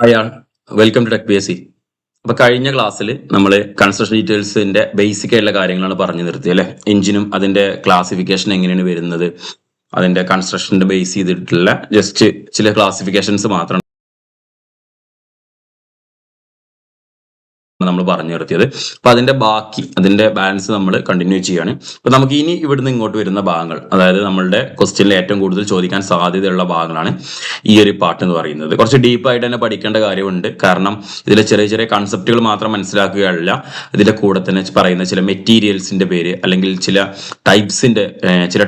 അയാൾ welcome to tech P S C. അപ്പൊ കഴിഞ്ഞ ക്ലാസ്സിൽ നമ്മൾ കൺസ്ട്രക്ഷൻ ഡീറ്റെയിൽസിന്റെ ബേസിക് ആയിട്ടുള്ള കാര്യങ്ങളാണ് പറഞ്ഞു നിർത്തിയത് അല്ലെ. എഞ്ചിനും അതിന്റെ ക്ലാസിഫിക്കേഷൻ എങ്ങനെയാണ് വരുന്നത്, അതിന്റെ കൺസ്ട്രക്ഷന്റെ ബേസ് ചെയ്തിട്ടുള്ള ജസ്റ്റ് ചില ക്ലാസിഫിക്കേഷൻസ് മാത്രം നമ്മൾ പറഞ്ഞു നിർത്തിയത്. അപ്പൊ അതിന്റെ ബാലൻസ് നമ്മൾ കണ്ടിന്യൂ ചെയ്യാണ്. അപ്പൊ നമുക്ക് ഇനി ഇവിടുന്ന് ഇങ്ങോട്ട് വരുന്ന ഭാഗങ്ങൾ, അതായത് നമ്മളുടെ ക്വസ്റ്റ്യനിൽ ഏറ്റവും കൂടുതൽ ചോദിക്കാൻ സാധ്യതയുള്ള ഭാഗങ്ങളാണ് ഈ ഒരു പാർട്ട് എന്ന് പറയുന്നത്. കുറച്ച് ഡീപ്പായിട്ട് തന്നെ പഠിക്കേണ്ട കാര്യമുണ്ട്. കാരണം ഇതിലെ ചെറിയ ചെറിയ കൺസെപ്റ്റുകൾ മാത്രം മനസ്സിലാക്കുകയല്ല, ഇതിന്റെ കൂടെ തന്നെ പറയുന്ന ചില മെറ്റീരിയൽസിന്റെ പേര് അല്ലെങ്കിൽ ചില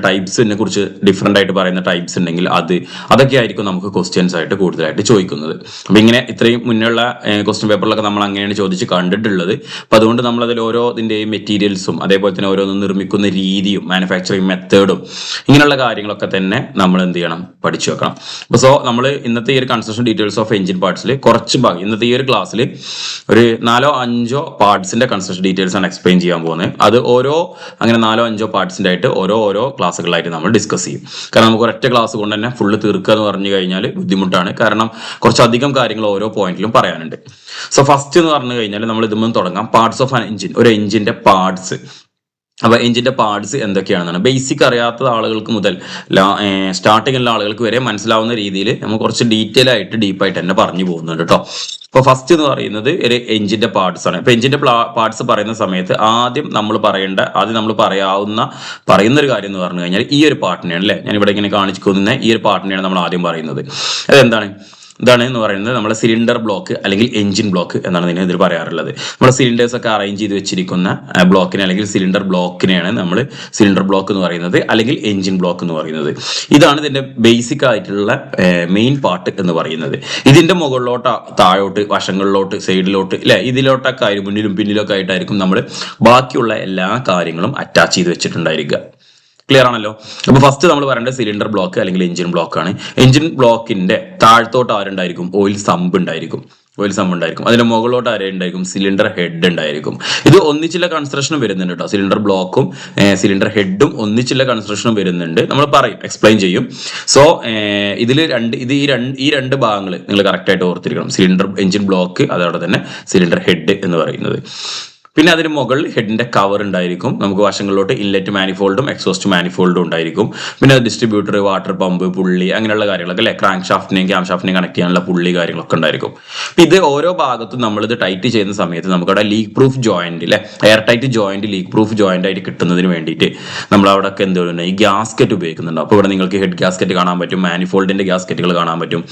ടൈപ്സിനെ കുറിച്ച് ഡിഫറെന്റ് ആയിട്ട് പറയുന്ന ടൈപ്സ് ഉണ്ടെങ്കിൽ അതൊക്കെ ആയിരിക്കും നമുക്ക് ക്വസ്റ്റ്യൻസ് ആയിട്ട് കൂടുതലായിട്ട് ചോദിക്കുന്നത്. അപ്പൊ ഇങ്ങനെ ഇത്രയും മുന്നുള്ള ക്വസ്റ്റ്യൻ പേപ്പറിലൊക്കെ നമ്മൾ അങ്ങനെയാണ് ചോദിച്ച് കണ്ടിട്ടുള്ളത്. അപ്പൊ അതുകൊണ്ട് നമ്മൾ അതിൽ ഓരോതിന്റെയും മെറ്റീരിയൽസും അതേപോലെ തന്നെ ഓരോന്നും നിർമ്മിക്കുന്ന രീതിയും മാനുഫാക്ചറിങ് മെത്തേഡും ഇങ്ങനെയുള്ള കാര്യങ്ങളൊക്കെ തന്നെ നമ്മൾ എന്ത് ചെയ്യണം, പഠിച്ചു വെക്കണം. അപ്പൊ നമ്മൾ ഇന്നത്തെ ഈ ഒരു കൺസ്ട്രക്ഷൻ ഡീറ്റെയിൽസ് ഓഫ് എഞ്ചിൻ പാർട്സിൽ കുറച്ച് ഭാഗം ഇന്നത്തെ ഈ ഒരു ക്ലാസ്സിൽ ഒരു 4-5 പാർട്സിന്റെ കൺസ്ട്രക്ഷൻ ഡീറ്റെയിൽസ് ആണ് എക്സ്പ്ലെയിൻ ചെയ്യാൻ പോകുന്നത്. അത് അങ്ങനെ 4-5 പാർട്സിന്റെ ആയിട്ട് ഓരോ ക്ലാസ്സുകളായിട്ട് നമ്മൾ ഡിസ്കസ് ചെയ്യും. കാരണം നമുക്ക് ഒരൊറ്റ ക്ലാസ് കൊണ്ട് തന്നെ ഫുള്ള് തീർക്കുക എന്ന് പറഞ്ഞു കഴിഞ്ഞാൽ ബുദ്ധിമുട്ടാണ്. കാരണം കുറച്ചധികം കാര്യങ്ങൾ ഓരോ പോയിന്റിലും പറയാനുണ്ട്. സോ ഫസ്റ്റ് എന്ന് പറഞ്ഞു കഴിഞ്ഞാൽ നമ്മൾ ഇതുമ്പോൾ തുടങ്ങാം. പാർട്സ് ഓഫ് ആൻ എഞ്ചിൻ, ഒരു എഞ്ചിന്റെ പാർട്സ്. അപ്പൊ എഞ്ചിന്റെ പാർട്സ് എന്തൊക്കെയാണെന്നാണ് ബേസിക് അറിയാത്ത ആളുകൾക്ക് മുതൽ സ്റ്റാർട്ടിങ്ങുള്ള ആളുകൾക്ക് വരെ മനസ്സിലാവുന്ന രീതിയിൽ നമ്മൾ കുറച്ച് ഡീപ്പായിട്ട് തന്നെ പറഞ്ഞു പോകുന്നുണ്ട് കേട്ടോ. അപ്പൊ ഫസ്റ്റ് എന്ന് പറയുന്നത് ഒരു എഞ്ചിന്റെ പാർട്സ് ആണ്. ഇപ്പൊ എഞ്ചിന്റെ പാർട്സ് പറയുന്ന സമയത്ത് ആദ്യം നമ്മൾ പറയുന്ന ഒരു കാര്യം എന്ന് പറഞ്ഞു കഴിഞ്ഞാൽ ഈ ഒരു പാർട്ടിനെയാണ് അല്ലെ. ഞാൻ ഇവിടെ ഇങ്ങനെ കാണിക്കുന്ന ഈ ഒരു പാർട്ടിനെയാണ് നമ്മൾ ആദ്യം പറയുന്നത്. ഇതാണ് എന്ന് പറയുന്നത് നമ്മുടെ സിലിണ്ടർ ബ്ലോക്ക് അല്ലെങ്കിൽ എഞ്ചിൻ ബ്ലോക്ക് എന്നാണ് ഇതിൽ പറയാറുള്ളത്. നമ്മുടെ സിലിണ്ടേഴ്സ് ഒക്കെ അറേഞ്ച് ചെയ്ത് വെച്ചിരിക്കുന്ന ബ്ലോക്കിനെ അല്ലെങ്കിൽ സിലിണ്ടർ ബ്ലോക്കിനെയാണ് നമ്മൾ സിലിണ്ടർ ബ്ലോക്ക് എന്ന് പറയുന്നത് അല്ലെങ്കിൽ എഞ്ചിൻ ബ്ലോക്ക് എന്ന് പറയുന്നത്. ഇതാണ് ഇതിന്റെ ബേസിക് ആയിട്ടുള്ള മെയിൻ പാർട്ട് എന്ന് പറയുന്നത്. ഇതിന്റെ മുകളിലോട്ട്, താഴോട്ട്, വശങ്ങളിലോട്ട്, സൈഡിലോട്ട് അല്ലെ, ഇതിലോട്ടൊക്കെ ആയി മുന്നിലും പിന്നിലൊക്കെ ആയിട്ടായിരിക്കും നമ്മൾ ബാക്കിയുള്ള എല്ലാ കാര്യങ്ങളും അറ്റാച്ച് ചെയ്ത് വെച്ചിട്ടുണ്ടായിരിക്കുക. ക്ലിയർ ആണല്ലോ. അപ്പൊ ഫസ്റ്റ് നമ്മൾ പറയേണ്ടത് സിലിണ്ടർ ബ്ലോക്ക് അല്ലെങ്കിൽ എഞ്ചിൻ ബ്ലോക്ക് ആണ്. എഞ്ചിൻ ബ്ലോക്കിന്റെ താഴത്തോട്ട് ആരുണ്ടായിരിക്കും? ഓയിൽ സമ്പ് ഉണ്ടായിരിക്കും. അതിന്റെ മുകളിലോട്ട് ആരുണ്ടായിരിക്കും? സിലിണ്ടർ ഹെഡ് ഉണ്ടായിരിക്കും. ഇത് ഒന്നിച്ചുള്ള കൺസ്ട്രക്ഷനും വരുന്നുണ്ട് കേട്ടോ. സിലിണ്ടർ ബ്ലോക്കും സിലിണ്ടർ ഹെഡും ഒന്നിച്ചുള്ള കൺസ്ട്രക്ഷനും വരുന്നുണ്ട്. നമ്മൾ എക്സ്പ്ലെയിൻ ചെയ്യും. സോ ഈ രണ്ട് ഭാഗങ്ങൾ നിങ്ങൾ കറക്റ്റ് ആയിട്ട് ഓർത്തിരിക്കണം. എഞ്ചിൻ ബ്ലോക്ക്, അതോടെ തന്നെ സിലിണ്ടർ ഹെഡ് എന്ന് പറയുന്നത്. പിന്നെ അതിന് മുകളിൽ ഹെഡിന്റെ കവർ ഉണ്ടായിരിക്കും. നമുക്ക് വശങ്ങളിലോട്ട് ഇൻലെറ്റ് മാനിഫോൾഡും എക്സോസ്റ്റ് മാനിഫോൾഡും ഉണ്ടായിരിക്കും. പിന്നെ ഡിസ്ട്രിബ്യൂട്ടർ, വാട്ടർ പമ്പ്, പുള്ളി, അങ്ങനെയുള്ള കാര്യങ്ങളൊക്കെ അല്ലെ, ക്രാങ്ക് ഷാഫ്റ്റിനെയും ക്യാം ഷാഫ്റ്റിനെയും കണക്ട് ചെയ്യാനുള്ള പുള്ളി കാര്യങ്ങളൊക്കെ ഉണ്ടായിരിക്കും. ഇത് ഓരോ ഭാഗത്തും നമ്മളിത് ടൈറ്റ് ചെയ്യുന്ന സമയത്ത് നമുക്കവിടെ ലീക്ക് പ്രൂഫ് ജോയിന്റ് അല്ലെ, air tight joint, leak proof joint ആയിട്ട് കിട്ടുന്നതിന് വേണ്ടിയിട്ട് നമ്മൾ അവിടെ ഒക്കെ എന്ത് ചെയ്യുന്നത്, ഈ ഗ്യാസ്കറ്റ് ഉപയോഗിക്കുന്നുണ്ട്. അപ്പോൾ ഇവിടെ നിങ്ങൾക്ക് ഹെഡ് ഗ്യാസ്കറ്റ് കാണാൻ പറ്റും, മാനിഫോൾഡിന്റെ ഗ്യാസ്കറ്റുകൾ കാണാൻ പറ്റും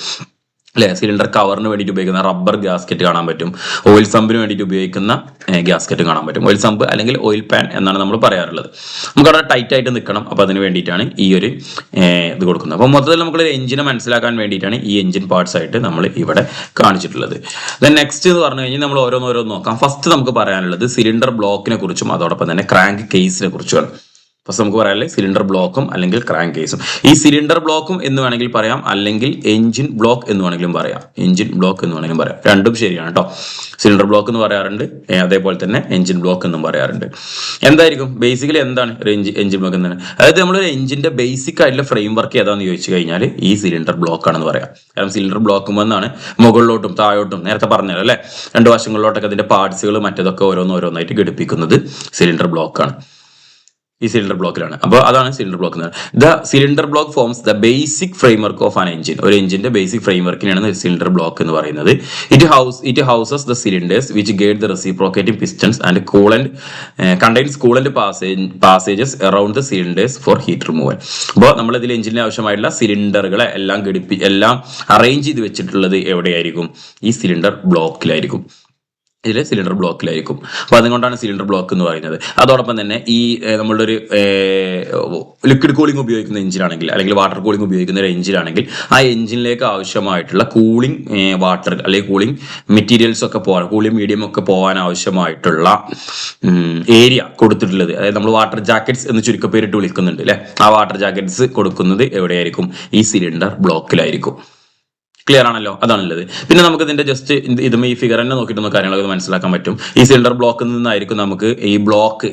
അല്ലെ, സിലിണ്ടർ കവറിന് വേണ്ടിയിട്ട് ഉപയോഗിക്കുന്ന റബ്ബർ ഗ്യാസ്കറ്റ് കാണാൻ പറ്റും, ഓയിൽ സമ്പിന് വേണ്ടിയിട്ട് ഉപയോഗിക്കുന്ന ഗ്യാസ്കറ്റ് കാണാൻ പറ്റും. ഓയിൽ സമ്പ് അല്ലെങ്കിൽ ഓയിൽ പാൻ എന്നാണ് നമ്മൾ പറയാറുള്ളത്. നമുക്കവിടെ ടൈറ്റ് ആയിട്ട് നിൽക്കണം. അപ്പോൾ അതിന് വേണ്ടിയിട്ടാണ് ഈ ഒരു ഇത് കൊടുക്കുന്നത്. അപ്പോൾ മൊത്തത്തിൽ നമുക്കൊരു എഞ്ചിനെ മനസ്സിലാക്കാൻ വേണ്ടിയിട്ടാണ് ഈ എഞ്ചിൻ പാർട്സ് ആയിട്ട് നമ്മൾ ഇവിടെ കാണിച്ചിട്ടുള്ളത്. ദെൻ നെക്സ്റ്റ് എന്ന് പറഞ്ഞു കഴിഞ്ഞാൽ നമ്മൾ ഓരോന്നോരോന്ന് നോക്കാം. ഫസ്റ്റ് നമുക്ക് പറയാനുള്ളത് സിലിണ്ടർ ബ്ലോക്കിനെ കുറിച്ചും അതോടൊപ്പം തന്നെ ക്രാങ്ക് കേസിനെ കുറിച്ചുമാണ്. ഫസ്റ്റ് നമുക്ക് പറയാല്ലേ സിലിണ്ടർ ബ്ലോക്കും അല്ലെങ്കിൽ ക്രാങ്ക് കേസും. ഈ സിലിണ്ടർ ബ്ലോക്കും എന്ന് വേണമെങ്കിൽ പറയാം, അല്ലെങ്കിൽ എഞ്ചിൻ ബ്ലോക്ക് എന്ന് വേണമെങ്കിലും പറയാം. രണ്ടും ശരിയാണ് കേട്ടോ. സിലിണ്ടർ ബ്ലോക്ക് എന്ന് പറയാറുണ്ട്, അതേപോലെ തന്നെ എഞ്ചിൻ ബ്ലോക്ക് എന്നും പറയാറുണ്ട്. എന്തായിരിക്കും ബേസിക്കലി എന്താണ് ഒരു എഞ്ചിൻ ബ്ലോക്ക് എന്നാണ്? അതായത് നമ്മളൊരു എഞ്ചിന്റെ ബേസിക് ആയിട്ടുള്ള ഫ്രെയിം വർക്ക് ഏതാണെന്ന് ചോദിച്ചു കഴിഞ്ഞാൽ ഈ സിലിണ്ടർ ബ്ലോക്ക് ആണെന്ന് പറയാം. കാരണം സിലിണ്ടർ ബ്ലോക്ക് എന്നാണ് മുകളിലോട്ടും താഴോട്ടും നേരത്തെ പറഞ്ഞത് അല്ലെ, രണ്ട് വശങ്ങളിലോട്ടൊക്കെ അതിന്റെ പാർട്സുകൾ മറ്റേതൊക്കെ ഓരോന്നായിട്ട് ഘടിപ്പിക്കുന്നത് സിലിണ്ടർ ബ്ലോക്കാണ്. ഈ സിലിണ്ടർ ബ്ലോക്കിലാണ്. അപ്പോൾ അതാണ് cylinder block. The cylinder block forms the basic framework of an engine. ഒരു എഞ്ചിന്റെ ബേസിക് ഫ്രെയിംവർക്കിനാണ് സിലിണ്ടർ ബ്ലോക്ക് എന്ന് പറയുന്നത്. It houses the cylinders which guide the reciprocating pistons and contains coolant passages around the cylinders for heat removal. അപ്പോൾ നമ്മൾ ഇതിൽ എഞ്ചിന് ആവശ്യമായിട്ടുള്ള സിലിണ്ടറുകളെ എല്ലാം അറേഞ്ച് ചെയ്ത് വെച്ചിട്ടുള്ളത് എവിടെയായിരിക്കും? ഈ സിലിണ്ടർ ബ്ലോക്കിലായിരിക്കും. അപ്പൊ അതുകൊണ്ടാണ് സിലിണ്ടർ ബ്ലോക്ക് എന്ന് പറയുന്നത്. അതോടൊപ്പം തന്നെ ഈ നമ്മളുടെ ഒരു ലിക്വിഡ് കൂളിംഗ് ഉപയോഗിക്കുന്ന എഞ്ചിനാണെങ്കിൽ അല്ലെങ്കിൽ വാട്ടർ കൂളിംഗ് ഉപയോഗിക്കുന്ന ഒരു എഞ്ചിനാണെങ്കിൽ ആ എഞ്ചിനിലേക്ക് ആവശ്യമായിട്ടുള്ള കൂളിംഗ് വാട്ടർ അല്ലെങ്കിൽ കൂളിംഗ് മെറ്റീരിയൽസ് ഒക്കെ കൂളിംഗ് മീഡിയം ഒക്കെ പോകാൻ ആവശ്യമായിട്ടുള്ള ഏരിയ കൊടുത്തിട്ടുള്ളത്, അതായത് നമ്മൾ വാട്ടർ ജാക്കറ്റ്സ് എന്ന് ചുരുക്കപ്പേരിട്ട് വിളിക്കുന്നുണ്ട് അല്ലെ, ആ വാട്ടർ ജാക്കറ്റ്സ് കൊടുക്കുന്നത് എവിടെയായിരിക്കും? ഈ സിലിണ്ടർ ബ്ലോക്കിലായിരിക്കും. ക്ലിയർ ആണല്ലോ, അതാണുള്ളത്. പിന്നെ നമുക്ക് ഇതിന്റെ ജസ്റ്റ് ഇതും ഈ ഫിഗർ തന്നെ നോക്കിയിട്ട് കാര്യങ്ങളൊക്കെ മനസ്സിലാക്കാൻ പറ്റും. ഈ സിലിണ്ടർ ബ്ലോക്കിൽ നിന്നായിരിക്കും നമുക്ക് ഈ ബ്ലോക്ക്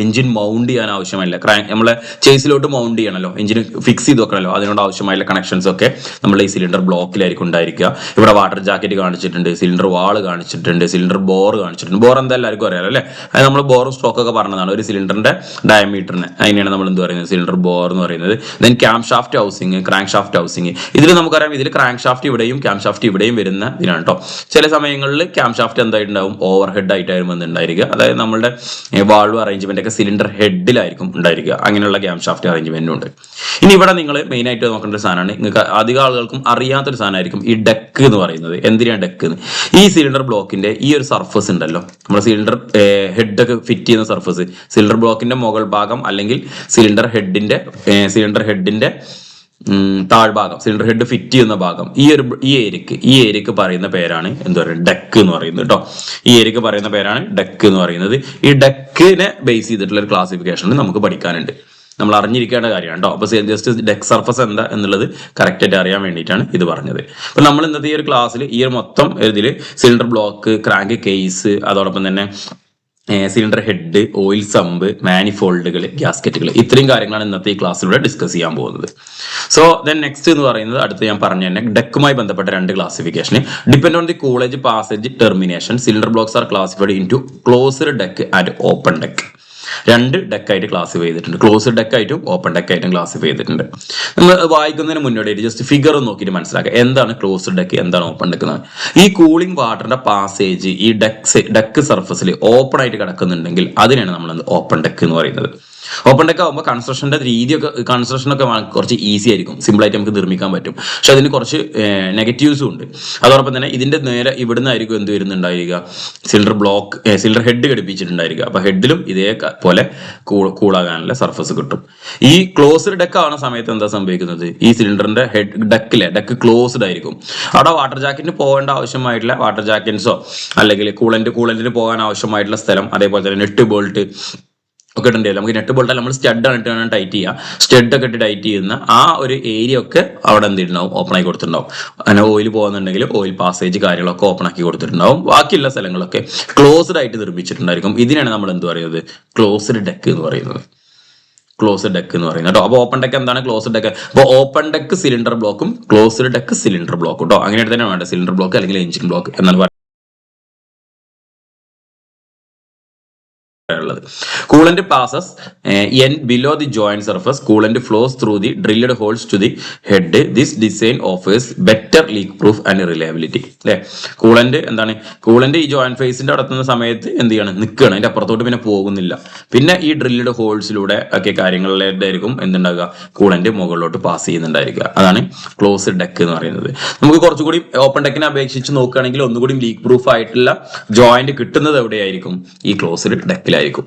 എഞ്ചിൻ മൗണ്ട് ചെയ്യാൻ ആവശ്യമല്ല, നമ്മളെ ചേസിലോട്ട് മൗണ്ട് ചെയ്യണമല്ലോ, എഞ്ചിന് ഫിക്സ് ചെയ്ത് വെക്കണമല്ലോ, അതിനോട് ആവശ്യമായുള്ള കണക്ഷൻസ് ഒക്കെ നമ്മൾ ഈ സിലിണ്ടർ ബ്ലോക്കിലായിരിക്കും ഉണ്ടായിരിക്കുക. ഇവിടെ വാട്ടർ ജാക്കറ്റ് കാണിച്ചിട്ടുണ്ട്, സിലിണ്ടർ വാള് കാണിച്ചിട്ടുണ്ട്, സിലിണ്ടർ ബോർ കാണിച്ചിട്ടുണ്ട്. ബോർ എന്താ എല്ലാവർക്കും അറിയാലോ അല്ലേ? അത് നമ്മൾ ബോറും സ്റ്റോക്ക് ഒക്കെ പറഞ്ഞതാണ്. ഒരു സിലിണ്ടറിന്റെ ഡയമീറ്ററിന് അതിനെയാണ് നമ്മൾ എന്ത് പറയുന്നത്, സിലിണ്ടർ ബോർ എന്ന് പറയുന്നത്. Then cam shaft housing, crank shaft housing. ഇതിൽ നമുക്കറിയാം, ഇതിൽ ക്രാങ്ക് ഷാഫ്റ്റ് ഇവിടെയും ക്യാം ഷാഫ്റ്റ് ഇവിടെയും വരുന്ന ഇതിനാണ് കേട്ടോ. ചില സമയങ്ങളിൽ ക്യാം ഷാഫ്റ്റ് എന്തായിട്ടുണ്ടാവും, ഓവർ ഹെഡ് ആയിട്ടായിരുന്നു ഉണ്ടായിരിക്കുക. അതായത് നമ്മുടെ വാൾവ് അറേഞ്ച്മെന്റ് ഒക്കെ സിലിണ്ടർ ഹെഡിലായിരിക്കും ഉണ്ടായിരിക്കുക. അങ്ങനെയുള്ള ക്യാം ഷാഫ്റ്റ് അറേഞ്ച്മെന്റും ഉണ്ട്. ഇനി ഇവിടെ നിങ്ങൾ മെയിൻ ആയിട്ട് നോക്കേണ്ട ഒരു സാധനമാണ്, നിങ്ങൾക്ക് അധികം ആളുകൾക്കും അറിയാത്തൊരു സാധനമായിരിക്കും ഈ ഡെക്ക് എന്ന് പറയുന്നത്. എന്തിനാണ് ഡെക്ക് എന്ന്? ഈ സിലിണ്ടർ ബ്ലോക്കിന്റെ ഈ ഒരു സർഫസ് ഉണ്ടല്ലോ, നമ്മുടെ സിലിണ്ടർ ഹെഡൊക്കെ ഫിറ്റ് ചെയ്യുന്ന സർഫസ്, സിലിണ്ടർ ബ്ലോക്കിന്റെ മുകൾ ഭാഗം അല്ലെങ്കിൽ സിലിണ്ടർ ഹെഡിന്റെ താഴ്ഭാഗം, സിലിണ്ടർ ഹെഡ് ഫിറ്റ് ചെയ്യുന്ന ഭാഗം, ഈ ഏരിയക്ക് പറയുന്ന പേരാണ് എന്താ പറയുക, ഡെക്ക് എന്ന് പറയുന്നത് കേട്ടോ. ഈ ഏരിയക്ക് പറയുന്ന പേരാണ് ഡെക്ക് എന്ന് പറയുന്നത്. ഈ ഡെക്കിനെ ബേസ് ചെയ്തിട്ടുള്ള ഒരു ക്ലാസിഫിക്കേഷൻ നമുക്ക് പഠിക്കാനുണ്ട്, നമ്മൾ അറിഞ്ഞിരിക്കേണ്ട കാര്യമാണ് കേട്ടോ. അപ്പോൾ ജസ്റ്റ് ഡെക്ക് സർഫസ് എന്താ എന്നുള്ളത് കറക്റ്റ് ആയിട്ട് അറിയാൻ വേണ്ടിയിട്ടാണ് ഇത് പറഞ്ഞത്. അപ്പോൾ നമ്മൾ ഇന്നത്തെ ഈ ഒരു ക്ലാസ്സിൽ ഈ ഒരു മൊത്തം ഇതിൽ സിലിണ്ടർ ബ്ലോക്ക്, ക്രാങ്ക് കേസ്, അതോടൊപ്പം തന്നെ സിലിണ്ടർ ഹെഡ്, ഓയിൽ സമ്പ്, മാനിഫോൾഡുകൾ, ഗ്യാസ്കറ്റുകൾ, ഇത്രയും കാര്യങ്ങളാണ് ഇന്നത്തെ ഈ ക്ലാസ്സിലൂടെ ഡിസ്കസ് ചെയ്യാൻ പോകുന്നത്. സോ ദെൻ നെക്സ്റ്റ് എന്ന് പറയുന്നത് അടുത്ത് ഞാൻ പറഞ്ഞു തന്നെ ഡെക്കുമായി ബന്ധപ്പെട്ട രണ്ട് classification. Depend on the coolant passage termination cylinder blocks are classified into closed deck and open deck. രണ്ട് ഡെക്കായിട്ട് ക്ലാസിഫൈ ചെയ്തിട്ടുണ്ട്, ക്ലോസ്ഡ് ഡെക്കായിട്ടും ഓപ്പൺ ഡെക്കായിട്ടും ക്ലാസിഫൈ ചെയ്തിട്ടുണ്ട്. നമ്മൾ വായിക്കുന്നതിന് മുന്നോടിയായിട്ട് ജസ്റ്റ് ഫിഗർ നോക്കിയിട്ട് മനസ്സിലാക്കുക എന്താണ് ക്ലോസ്ഡ് ഡെക്ക്, എന്താണ് ഓപ്പൺ ഡെക്ക്. ഈ കൂളിംഗ് വാട്ടറിന്റെ പാസേജ് ഈ ഡെക്ക് സർഫസിൽ ഓപ്പൺ ആയിട്ട് കിടക്കുന്നുണ്ടെങ്കിൽ അതിനാണ് നമ്മൾ ഓപ്പൺ ഡെക്ക് എന്ന് പറയുന്നത്. ഓപ്പൺ ഡെക്ക് ആകുമ്പോൾ കൺസ്ട്രക്ഷനൊക്കെ കുറച്ച് ഈസി ആയിരിക്കും, സിമ്പിൾ ആയിട്ട് നമുക്ക് നിർമ്മിക്കാൻ പറ്റും. പക്ഷെ അതിന് കുറച്ച് നെഗറ്റീവ്സും ഉണ്ട്. അതോടൊപ്പം തന്നെ ഇതിന്റെ നേരെ ഇവിടുന്ന് ആയിരിക്കും എന്ത് വരുന്നുണ്ടായിരിക്കുക, സിലിണ്ടർ ഹെഡ് ഘടിപ്പിച്ചിട്ടുണ്ടായിരിക്കുക. അപ്പൊ ഹെഡിലും ഇതേപോലെ കൂളാകാനുള്ള സർഫസ് കിട്ടും. ഈ ക്ലോസ്ഡ് ഡെക്ക് ആവുന്ന സമയത്ത് എന്താ സംഭവിക്കുന്നത്, ഈ സിലിണ്ടറിന്റെ ഡെക്ക് ക്ലോസ്ഡ് ആയിരിക്കും. അവിടെ വാട്ടർ ജാക്കറ്റിന് പോകേണ്ട ആവശ്യമായിട്ടുള്ള വാട്ടർ ജാക്കറ്റ്സോ അല്ലെങ്കിൽ കൂളന്റിന് പോകാൻ ആവശ്യമായിട്ടുള്ള സ്ഥലം, അതേപോലെ തന്നെ നെറ്റ് ബോൾട്ട് ഒക്കെ ഇട്ടുണ്ടല്ലോ. നമുക്ക് നെറ്റ് ബോൾട്ട് നമ്മൾ സ്റ്റഡ് ഇട്ടാണ് ടൈറ്റ് ചെയ്യുക. സ്റ്റഡ് ഒക്കെ ഇട്ട് ടൈറ്റ് ചെയ്യുന്ന ആ ഒരു ഏരിയ ഒക്കെ അവിടെ എന്തിട്ടുണ്ടാവും, ഓപ്പൺ ആക്കി കൊടുത്തിട്ടുണ്ടാവും. അങ്ങനെ ഓയിൽ പോകുന്നുണ്ടെങ്കിൽ ഓയിൽ പാസേജ് കാര്യങ്ങളൊക്കെ ഓപ്പൺ ആക്കി കൊടുത്തിട്ടുണ്ടാവും. ബാക്കിയുള്ള സ്ഥലങ്ങളൊക്കെ ക്ലോസ്ഡ് ആയിട്ട് നിർമ്മിച്ചിട്ടുണ്ടായിരിക്കും. ഇതിനാണ് നമ്മൾ എന്ത് പറയുന്നത്, ക്ലോസ്ഡ് ഡെക്ക് എന്ന് പറയുന്നത്. ക്ലോസ്ഡ് ഡെക്ക് എന്ന് പറയുന്നത് കേട്ടോ. അപ്പോൾ ഓപ്പൺ ഡെക്ക് എന്താണ്, ക്ലോസ്ഡ് ഡെക്ക്. അപ്പോൾ ഓപ്പൺ ഡെക്ക് സിലിണ്ടർ ബ്ലോക്കും ക്ലോസ്ഡ് ഡെക്ക് സിലിണ്ടർ ബ്ലോക്കും കേട്ടോ. അങ്ങനെ തന്നെ വേണ്ട, സിലിണ്ടർ ബ്ലോക്ക് അല്ലെങ്കിൽ എഞ്ചിൻ ബ്ലോക്ക് എന്നാണ് ഉള്ളത്. Coolant passes below the joint surface, coolant flows through the drilled holes to the head. This design offers better leak proof and reliability. അല്ലെ, കൂളന്റ് എന്താണ്, കൂളന്റ് ഈ ജോയിന്റ് ഫേസിന്റെ അടുത്തുന്ന സമയത്ത് എന്ത് ചെയ്യണം, നിൽക്കുകയാണ്, അതിന്റെ അപ്പുറത്തോട്ട് പിന്നെ പോകുന്നില്ല. പിന്നെ ഈ ഡ്രില്ലഡ് ഹോൾസിലൂടെ ഒക്കെ കാര്യങ്ങളിലായിരിക്കും എന്തുണ്ടാകുക, കൂളന്റ് മുകളിലോട്ട് പാസ് ചെയ്യുന്നുണ്ടായിരിക്കുക. അതാണ് ക്ലോസ്ഡ് ഡെക്ക് എന്ന് പറയുന്നത്. നമുക്ക് കുറച്ചുകൂടി ഓപ്പൺ ഡെക്കിനെ അപേക്ഷിച്ച് നോക്കുകയാണെങ്കിൽ ഒന്നുകൂടി ലീക്ക് പ്രൂഫ് ആയിട്ടുള്ള ജോയിന്റ് കിട്ടുന്നത് എവിടെയായിരിക്കും, ഈ ക്ലോസ്ഡ് ഡെക്കിലായിരിക്കും.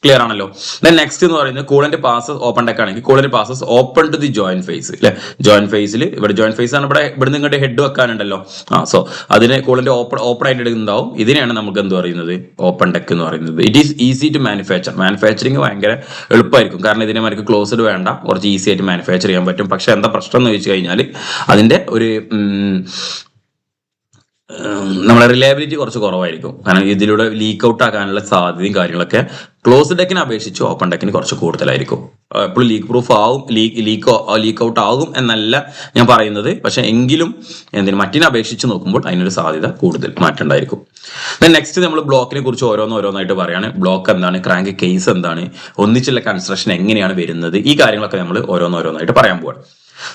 ക്ലിയർ ആണല്ലോ. ദെൻ നെക്സ്റ്റ് എന്ന് പറയുന്നത് കൂളന്റ് പാസസ്, ഓപ്പൺ ഡെക്ക് ആണെങ്കിൽ coolant passes open to the joint face. അല്ലെ, ജോയിന്റ് ഫേസിൽ ഇവിടെ ജോയിന്റ് ഫേസ് ആണ്, ഇവിടെ നിങ്ങളുടെ ഹെഡ് വെക്കാനുണ്ടല്ലോ. സോ അതിന് കൂളന്റ് ഓപ്പൺ ആയിട്ട് എടുക്കുന്നുണ്ടാവും. ഇതിനെയാണ് നമുക്ക് എന്ത് പറയുന്നത്, ഓപ്പൺ ഡെക്ക് എന്ന് പറയുന്നത്. It is easy to manufacturing ഭയങ്കര എളുപ്പമായിരിക്കും. കാരണം ഇതിനെ നമുക്ക് ക്ലോസ്ഡ് വേണ്ട, കുറച്ച് ഈസി ആയിട്ട് മാനുഫാക്ചർ ചെയ്യാൻ പറ്റും. പക്ഷെ എന്താ പ്രശ്നം എന്ന് ചോദിച്ചു കഴിഞ്ഞാൽ അതിന്റെ ഒരു നമ്മളെ റിലയബിലിറ്റി കുറച്ച് കുറവായിരിക്കും. കാരണം ഇതിലൂടെ ലീക്ക് ഔട്ട് ആക്കാനുള്ള സാധ്യതയും കാര്യങ്ങളൊക്കെ ക്ലോസ് ഡെക്കിനെ അപേക്ഷിച്ച് ഓപ്പൺ ഡെക്കിന് കുറച്ച് കൂടുതലായിരിക്കും. എപ്പോഴും ലീക്ക് പ്രൂഫ് ആവും, ലീക്ക് ഔട്ട് ആകും എന്നല്ല ഞാൻ പറയുന്നത്. പക്ഷെ എങ്കിലും മറ്റിനെ അപേക്ഷിച്ച് നോക്കുമ്പോൾ അതിനൊരു സാധ്യത കൂടുതൽ മാറ്റണ്ടായിരിക്കും. നെക്സ്റ്റ് നമ്മൾ ബ്ലോക്കിനെ കുറിച്ച് ഓരോന്നായിട്ട് പറയാണ്. ബ്ലോക്ക് എന്താണ്, ക്രാങ്ക് കേസ് എന്താണ്, ഒന്നിച്ചുള്ള കൺസ്ട്രക്ഷൻ എങ്ങനെയാണ് വരുന്നത്, ഈ കാര്യങ്ങളൊക്കെ നമ്മൾ ഓരോന്നായിട്ട് പറയാൻ പോവാണ്.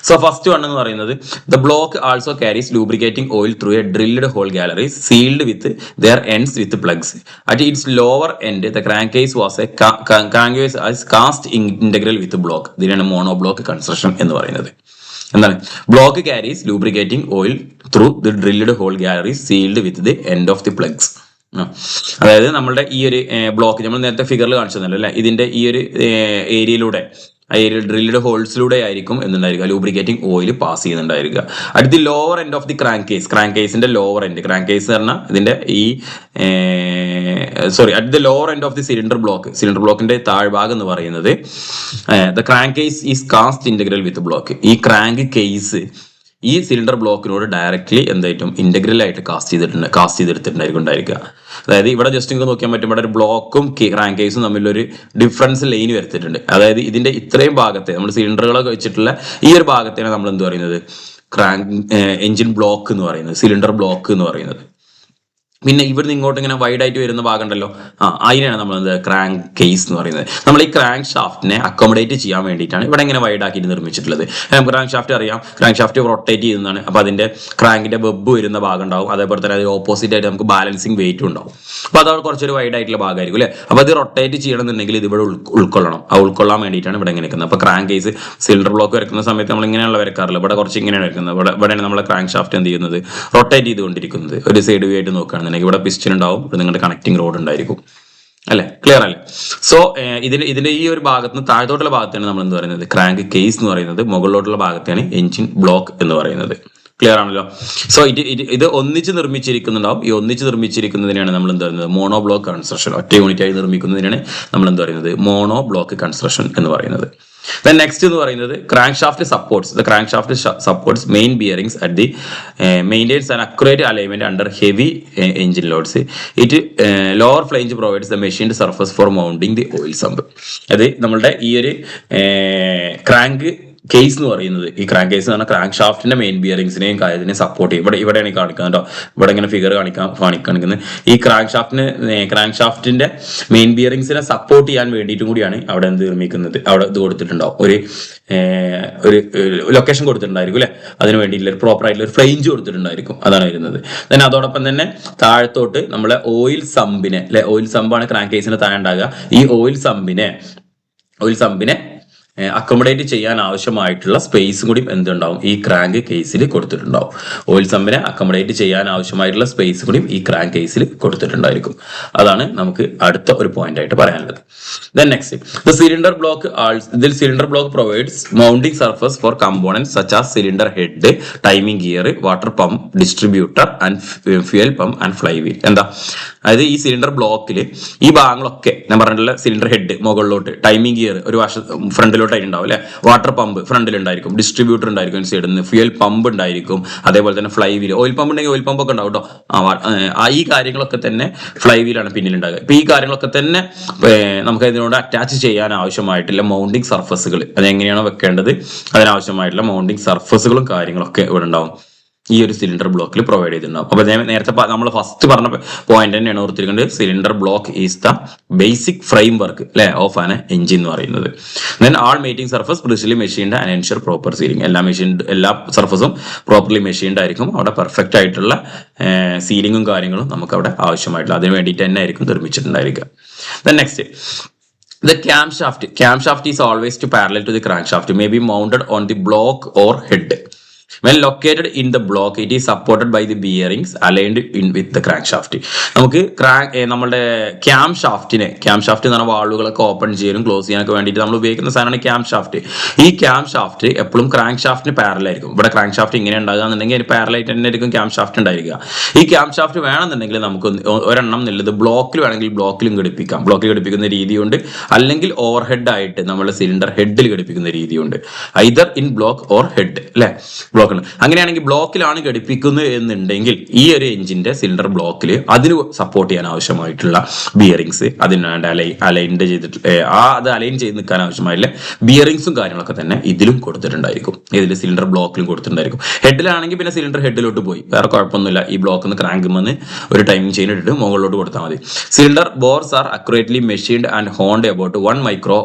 So first one എന്ന് പറയുന്നത്, the block also carries lubricating oil through a drilled hole galleries sealed with their ends with plugs. At its lower end, the crankcase was a crankcase as cast integral with block. ഇതിനാണ് monoblock construction എന്ന് പറയുന്നത്. എന്താണ്, block carries lubricating oil through the drilled hole galleries sealed with the end of the plugs. അതായത് നമ്മളുടെ ഈ ഒരു block നമ്മൾ നേരത്തെ ഫിഗറിൽ കാണിച്ചതല്ലോ അല്ലെ, ഇതിന്റെ ഈ ഒരു ഏരിയയിലൂടെ ഡ്രില്ലഡ് ഹോൾസിലൂടെ ആയിരിക്കും എന്തുണ്ടായിരിക്കുക, ലൂബ്രിക്കേറ്റിംഗ് ഓയിൽ പാസ് ചെയ്യുന്നുണ്ടായിരിക്കുക. At the lower end of the crank കേസിന്റെ ലോവർ എൻഡ്, ക്രാങ്ക് കേസ് പറഞ്ഞാൽ ഇതിന്റെ ഈ at the lower end of the cylinder ബ്ലോക്കിന്റെ താഴ്ഭാഗം എന്ന് പറയുന്നത് the crank case is cast integral with block. ഈ ക്രാങ്ക് കേസ് ഈ സിലിണ്ടർ ബ്ലോക്കിനോട് ഡയറക്റ്റ്ലി എന്തായിട്ടും ഇന്റഗ്രൽ ആയിട്ട് കാസ്റ്റ് ചെയ്തെടുത്തിട്ടുണ്ടായിരിക്കും ഉണ്ടായിരിക്കുക. അതായത് ഇവിടെ ജസ്റ്റ് നിങ്ങൾക്ക് നോക്കിയാൽ പറ്റും, ഇവിടെ ഒരു ബ്ലോക്കും ക്രാങ്ക് കേസും തമ്മിലൊരു ഡിഫറൻസ് ലൈൻ വരുത്തിയിട്ടുണ്ട്. അതായത് ഇതിന്റെ ഇത്രയും ഭാഗത്തെ നമ്മൾ സിലിണ്ടറുകളൊക്കെ വെച്ചിട്ടുള്ള ഈ ഒരു ഭാഗത്തെയാണ് നമ്മൾ എന്ത് പറയുന്നത്, ക്രാങ്ക് എഞ്ചിൻ ബ്ലോക്ക് എന്ന് പറയുന്നത്, സിലിണ്ടർ ബ്ലോക്ക് എന്ന് പറയുന്നത്. പിന്നെ ഇവിടുന്ന് ഇങ്ങോട്ട് ഇങ്ങനെ വൈഡ് ആയിട്ട് വരുന്ന ഭാഗം ഉണ്ടല്ലോ, അതിനാണ് നമ്മൾ എന്ത് ക്രാങ്ക് കേസ് എന്ന് പറയുന്നത്. നമ്മൾ ഈ ക്രാങ്ക് ഷാഫ്റ്റിനെ അക്കോമഡേറ്റ് ചെയ്യാൻ വേണ്ടിയിട്ടാണ് ഇവിടെ ഇങ്ങനെ വൈഡ് ആക്കിയിട്ട് നിർമ്മിച്ചിട്ടുള്ളത്. ക്രാങ്ക് ഷാഫ്റ്റ് അറിയാം, ക്രാങ്ക് ഷാഫ്റ്റ് റൊട്ടേറ്റ് ചെയ്യുന്നതാണ്. അപ്പോൾ അതിന്റെ ക്രാങ്കിന്റെ വെബ് വരുന്ന ഭാഗം ഉണ്ടാവും, അതേപോലെ തന്നെ അതിന് ഓപ്പോസിറ്റ് ആയിട്ട് നമുക്ക് ബാലൻസിങ് വെയിറ്റും ഉണ്ടാവും. അപ്പോൾ അതവിടെ കുറച്ചൊരു വൈഡ് ആയിട്ടുള്ള ഭാഗമായിരിക്കും അല്ലേ. അപ്പോൾ അത് റൊട്ടേറ്റ് ചെയ്യണമെന്നുണ്ടെങ്കിൽ ഇത് ഇവിടെ ഉൾക്കൊള്ളണം. ആ ഉൾക്കൊള്ളാൻ വേണ്ടിയിട്ടാണ് ഇവിടെ ഇങ്ങനെ നിൽക്കുന്നത്. അപ്പോൾ ക്രാങ്ക് കേസ് സിലിണ്ടർ ബ്ലോക്ക് വരക്കുന്ന സമയത്ത് നമ്മൾ ഇങ്ങനെയുള്ള വരക്കാറില്ല, ഇവിടെ കുറച്ച് ഇങ്ങനെയാണ് വരക്കുന്നത്. ഇവിടെയാണ് നമ്മളെ ക്രാങ്ക് ഷാഫ്റ്റ് എന്ത് ചെയ്യുന്നത്, റൊട്ടേറ്റ് ചെയ്തുകൊണ്ടിരിക്കുന്നത്. ഒരു സൈഡ് വ്യൂ ആയിട്ട് നോക്കുകയാണെന്നുണ്ടെങ്കിൽ ഇവിടെ പിസ്റ്റൺ ഉണ്ടാവും, ഇവിടെ നിങ്ങളുടെ കണക്റ്റിംഗ് റോഡ് ഉണ്ടായിരിക്കും അല്ലെ. ക്ലിയർ അല്ലേ? സോ ഇതിന്റെ ഈ ഒരു ഭാഗത്ത് താഴത്തോട്ടുള്ള ഭാഗത്താണ് നമ്മൾ എന്ത് പറയുന്നത്, ക്രാങ്ക് കേസ് എന്ന് പറയുന്നത്. മുകളിലോട്ടുള്ള ഭാഗത്താണ് എഞ്ചിൻ ബ്ലോക്ക് എന്ന് പറയുന്നത്. ക്ലിയർ ആണല്ലോ? സോ ഇത് ഒന്നിച്ച് നിർമ്മിച്ചിരിക്കുന്നുണ്ടാവും. ഈ ഒന്നിച്ച് നിർമ്മിച്ചിരിക്കുന്നതിനാണ് നമ്മൾ എന്ത് പറയുന്നത്, മോണോ ബ്ലോക്ക് കൺസ്ട്രക്ഷൻ. ഒറ്റ യൂണിറ്റ് ആയി നിർമ്മിക്കുന്നതിനാണ് നമ്മൾ എന്ത് പറയുന്നത്, മോണോ ബ്ലോക്ക് കൺസ്ട്രക്ഷൻ എന്ന് പറയുന്നത്. Then next എന്ന് പറയുന്നത് crankshaft supports. The crankshaft supports main bearings at the maintains an accurate alignment under heavy engine loads. It lower flange provides the machined surface for mounting the oil sump. അത് നമ്മളുടെ ഈ ഒരു crank case എന്ന് പറയുന്നത്, ഈ crank case എന്ന് പറഞ്ഞാൽ crank ഷാഫ്റ്റിന്റെ main ബിയറിംഗ്സിനെയും കാര്യത്തിനെയും support ചെയ്യും. ഇവിടെയാണ് കാണിക്കുന്നത് കേട്ടോ, ഇവിടെ ഇങ്ങനെ ഫിഗർ കാണിക്കുന്നത്. ഈ ക്രാങ്ക് ഷാഫ്റ്റിന്റെ മെയിൻ ബിയറിംഗ്സിനെ സപ്പോർട്ട് ചെയ്യാൻ വേണ്ടിയിട്ടും കൂടിയാണ് അവിടെ എന്ത് നിർമ്മിക്കുന്നത്, അവിടെ ഇത് കൊടുത്തിട്ടുണ്ടാവും, ഒരു ലൊക്കേഷൻ കൊടുത്തിട്ടുണ്ടായിരിക്കും അല്ലെ. അതിന് വേണ്ടിയിട്ടുള്ള ഒരു പ്രോപ്പർ ആയിട്ടുള്ള ഒരു ഫ്ലെയിഞ്ച് കൊടുത്തിട്ടുണ്ടായിരിക്കും, അതാണ് വരുന്നത്. then അതോടൊപ്പം തന്നെ താഴത്തോട്ട് നമ്മളെ ഓയിൽ സമ്പിനെ അല്ലെ, ഓയിൽ സമ്പാണ് ക്രാങ്ക് കേസിന് താഴെ ഉണ്ടാകുക. ഈ ഓയിൽ സമ്പിനെ അക്കോമഡേറ്റ് ചെയ്യാൻ ആവശ്യമായിട്ടുള്ള സ്പേസും കൂടി എന്തുണ്ടാവും, ഈ ക്രാങ്ക് കേസിൽ കൊടുത്തിട്ടുണ്ടാവും. ഓയിൽ സമ്പിനെ അക്കോമഡേറ്റ് ചെയ്യാൻ ആവശ്യമായിട്ടുള്ള സ്പേസ് കൂടി ഈ ക്രാങ്ക് കേസിൽ കൊടുത്തിട്ടുണ്ടായിരിക്കും. അതാണ് നമുക്ക് അടുത്ത ഒരു പോയിന്റ് ആയിട്ട് പറയാനുള്ളത്. Then next, the cylinder block provides mounting surface for components such as cylinder head, timing gear, water pump, distributor and fuel pump and flywheel. എന്താ അതായത് ഈ സിലിണ്ടർ ബ്ലോക്കിൽ ഈ ഭാഗങ്ങളൊക്കെ ഞാൻ പറഞ്ഞിട്ടുള്ള സിലിണ്ടർ ഹെഡ് മുകളിലോട്ട്, ടൈമിംഗ് ഗിയർ ഒരു ഫ്രണ്ടിലോട്ടായിട്ട് ഉണ്ടാവും അല്ലെ, വാട്ടർ പമ്പ് ഫ്രണ്ടിൽ ഉണ്ടായിരിക്കും, ഡിസ്ട്രിബ്യൂട്ടർ ഉണ്ടായിരിക്കും സൈഡിൽ നിന്ന്, ഫ്യൂൽ പമ്പ് ഉണ്ടായിരിക്കും, അതേപോലെ തന്നെ ഫ്ലൈ വീൽ, ഓയിൽ പമ്പ് ഉണ്ടെങ്കിൽ ഓയിൽ പമ്പ് ഒക്കെ ഉണ്ടാവും കേട്ടോ. ഈ കാര്യങ്ങളൊക്കെ തന്നെ ഫ്ലൈ വീലാണ് പിന്നിലുണ്ടാകുക. ഇപ്പൊ ഈ കാര്യങ്ങളൊക്കെ തന്നെ നമുക്ക് ഇതിനോട് അറ്റാച്ച് ചെയ്യാൻ ആവശ്യമായിട്ടുള്ള മൗണ്ടിങ് സർഫസുകൾ, അതെങ്ങനെയാണോ വെക്കേണ്ടത് അതിനാവശ്യമായിട്ടുള്ള മൗണ്ടിങ് സർഫസുകളും കാര്യങ്ങളൊക്കെ ഇവിടെ ഉണ്ടാവും, ഈ ഒരു സിലിണ്ടർ ബ്ലോക്കിൽ പ്രൊവൈഡ് ചെയ്തിട്ടുണ്ടാവും. അപ്പൊ നേരത്തെ നമ്മൾ ഫസ്റ്റ് പറഞ്ഞ പോയിന്റ് തന്നെയാണ് ഓർത്തിരിക്കേണ്ടത്. Cylinder block is the basic frame work അല്ലെ ഓഫ് ആൻ എഞ്ചിൻ എന്ന് പറയുന്നത്. Then all mating surface precisely machined and ensure proper sealing. എല്ലാ സർഫസും പ്രോപ്പർലി മെഷീൻഡ് ആയിരിക്കും. അവിടെ പെർഫെക്റ്റ് ആയിട്ടുള്ള സീലിംഗും കാര്യങ്ങളും നമുക്ക് അവിടെ ആവശ്യമായിട്ടുള്ള അതിന് വേണ്ടിയിട്ട് തന്നെ ആയിരിക്കും നിർമ്മിച്ചിട്ടുണ്ടായിരിക്കുക. Then next, the camshaft is always to parallel to the crankshaft, may be mounted on the block or head. When located in the block, it is supported by the bearings aligned in with the crankshaft. നമുക്ക് നമ്മുടെ cam shaft എന്ന് പറഞ്ഞ വാളുകളൊക്കെ open ചെയ്യാനും close ചെയ്യാനൊക്കെ വേണ്ടിയിട്ട് നമ്മൾ ഉപയോഗിക്കുന്ന സാധനമാണ് ക്യാം ഷാഫ്റ്റ്. ഈ ക്യാം ഷാഫ്റ്റ് എപ്പോഴും ക്രാങ്ക് ഷാഫ്റ്റിന് പാരലൽ ആയിരിക്കും. ഇവിടെ ക്രാങ്ക് ഷാഫ്റ്റ് ഇങ്ങനെ ഉണ്ടാകുകയെന്നുണ്ടെങ്കിൽ അതിന് പാരലായിട്ട് തന്നെ ആയിരിക്കും ക്യാം ഷാഫ്റ്റ് ഉണ്ടായിരിക്കുക. ഈ ക്യാം ഷാഫ്റ്റ് വേണമെന്നുണ്ടെങ്കിൽ നമുക്ക് ഒരെണ്ണം എന്നുള്ളത് ബ്ലോക്കിൽ വേണമെങ്കിൽ ബ്ലോക്കിലും ഘടിപ്പിക്കാം. ബ്ലോക്കിൽ ഘടിപ്പിക്കുന്ന രീതിയുണ്ട്, അല്ലെങ്കിൽ ഓവർ ഹെഡ് ആയിട്ട് നമ്മൾ സിലിണ്ടർ ഹെഡിൽ ഘടിപ്പിക്കുന്ന രീതിയുണ്ട്. Either in block or head അല്ലെ, ബ്ലോക്ക്. അങ്ങനെയാണെങ്കിൽ ബ്ലോക്കിലാണ് ഘടിപ്പിക്കുന്നത് എന്നുണ്ടെങ്കിൽ ഈ ഒരു എഞ്ചിന്റെ സിലിണ്ടർ ബ്ലോക്കിൽ അതിന് സപ്പോർട്ട് ചെയ്യാൻ ആവശ്യമായിട്ടുള്ള ബിയറിങ്സ്, അതിനാണ്ട് അലൈൻഡ് ചെയ്തിട്ട് അത് അലൈൻ ചെയ്ത് നിൽക്കാൻ ആവശ്യമായിട്ടുള്ള ബിയറിങ്സും കാര്യങ്ങളൊക്കെ തന്നെ ഇതിലും കൊടുത്തിട്ടുണ്ടായിരിക്കും. ഇതിൽ സിലിണ്ടർ ബ്ലോക്കിലും കൊടുത്തിട്ടുണ്ടായിരിക്കും. ഹെഡിലാണെങ്കിൽ പിന്നെ സിലിണ്ടർ ഹെഡിലോട്ട് പോയി, വേറെ കുഴപ്പമൊന്നുമില്ല. ഈ ബ്ലോക്ക് ഒന്ന് ക്രാങ്കുമെന്ന് ഒരു ടൈമിംഗ് ചെയിൻ ഇട്ടിട്ട് മുകളിലോട്ട് കൊടുത്താൽ മതി. Cylinder bores are accurately machined and honed about 1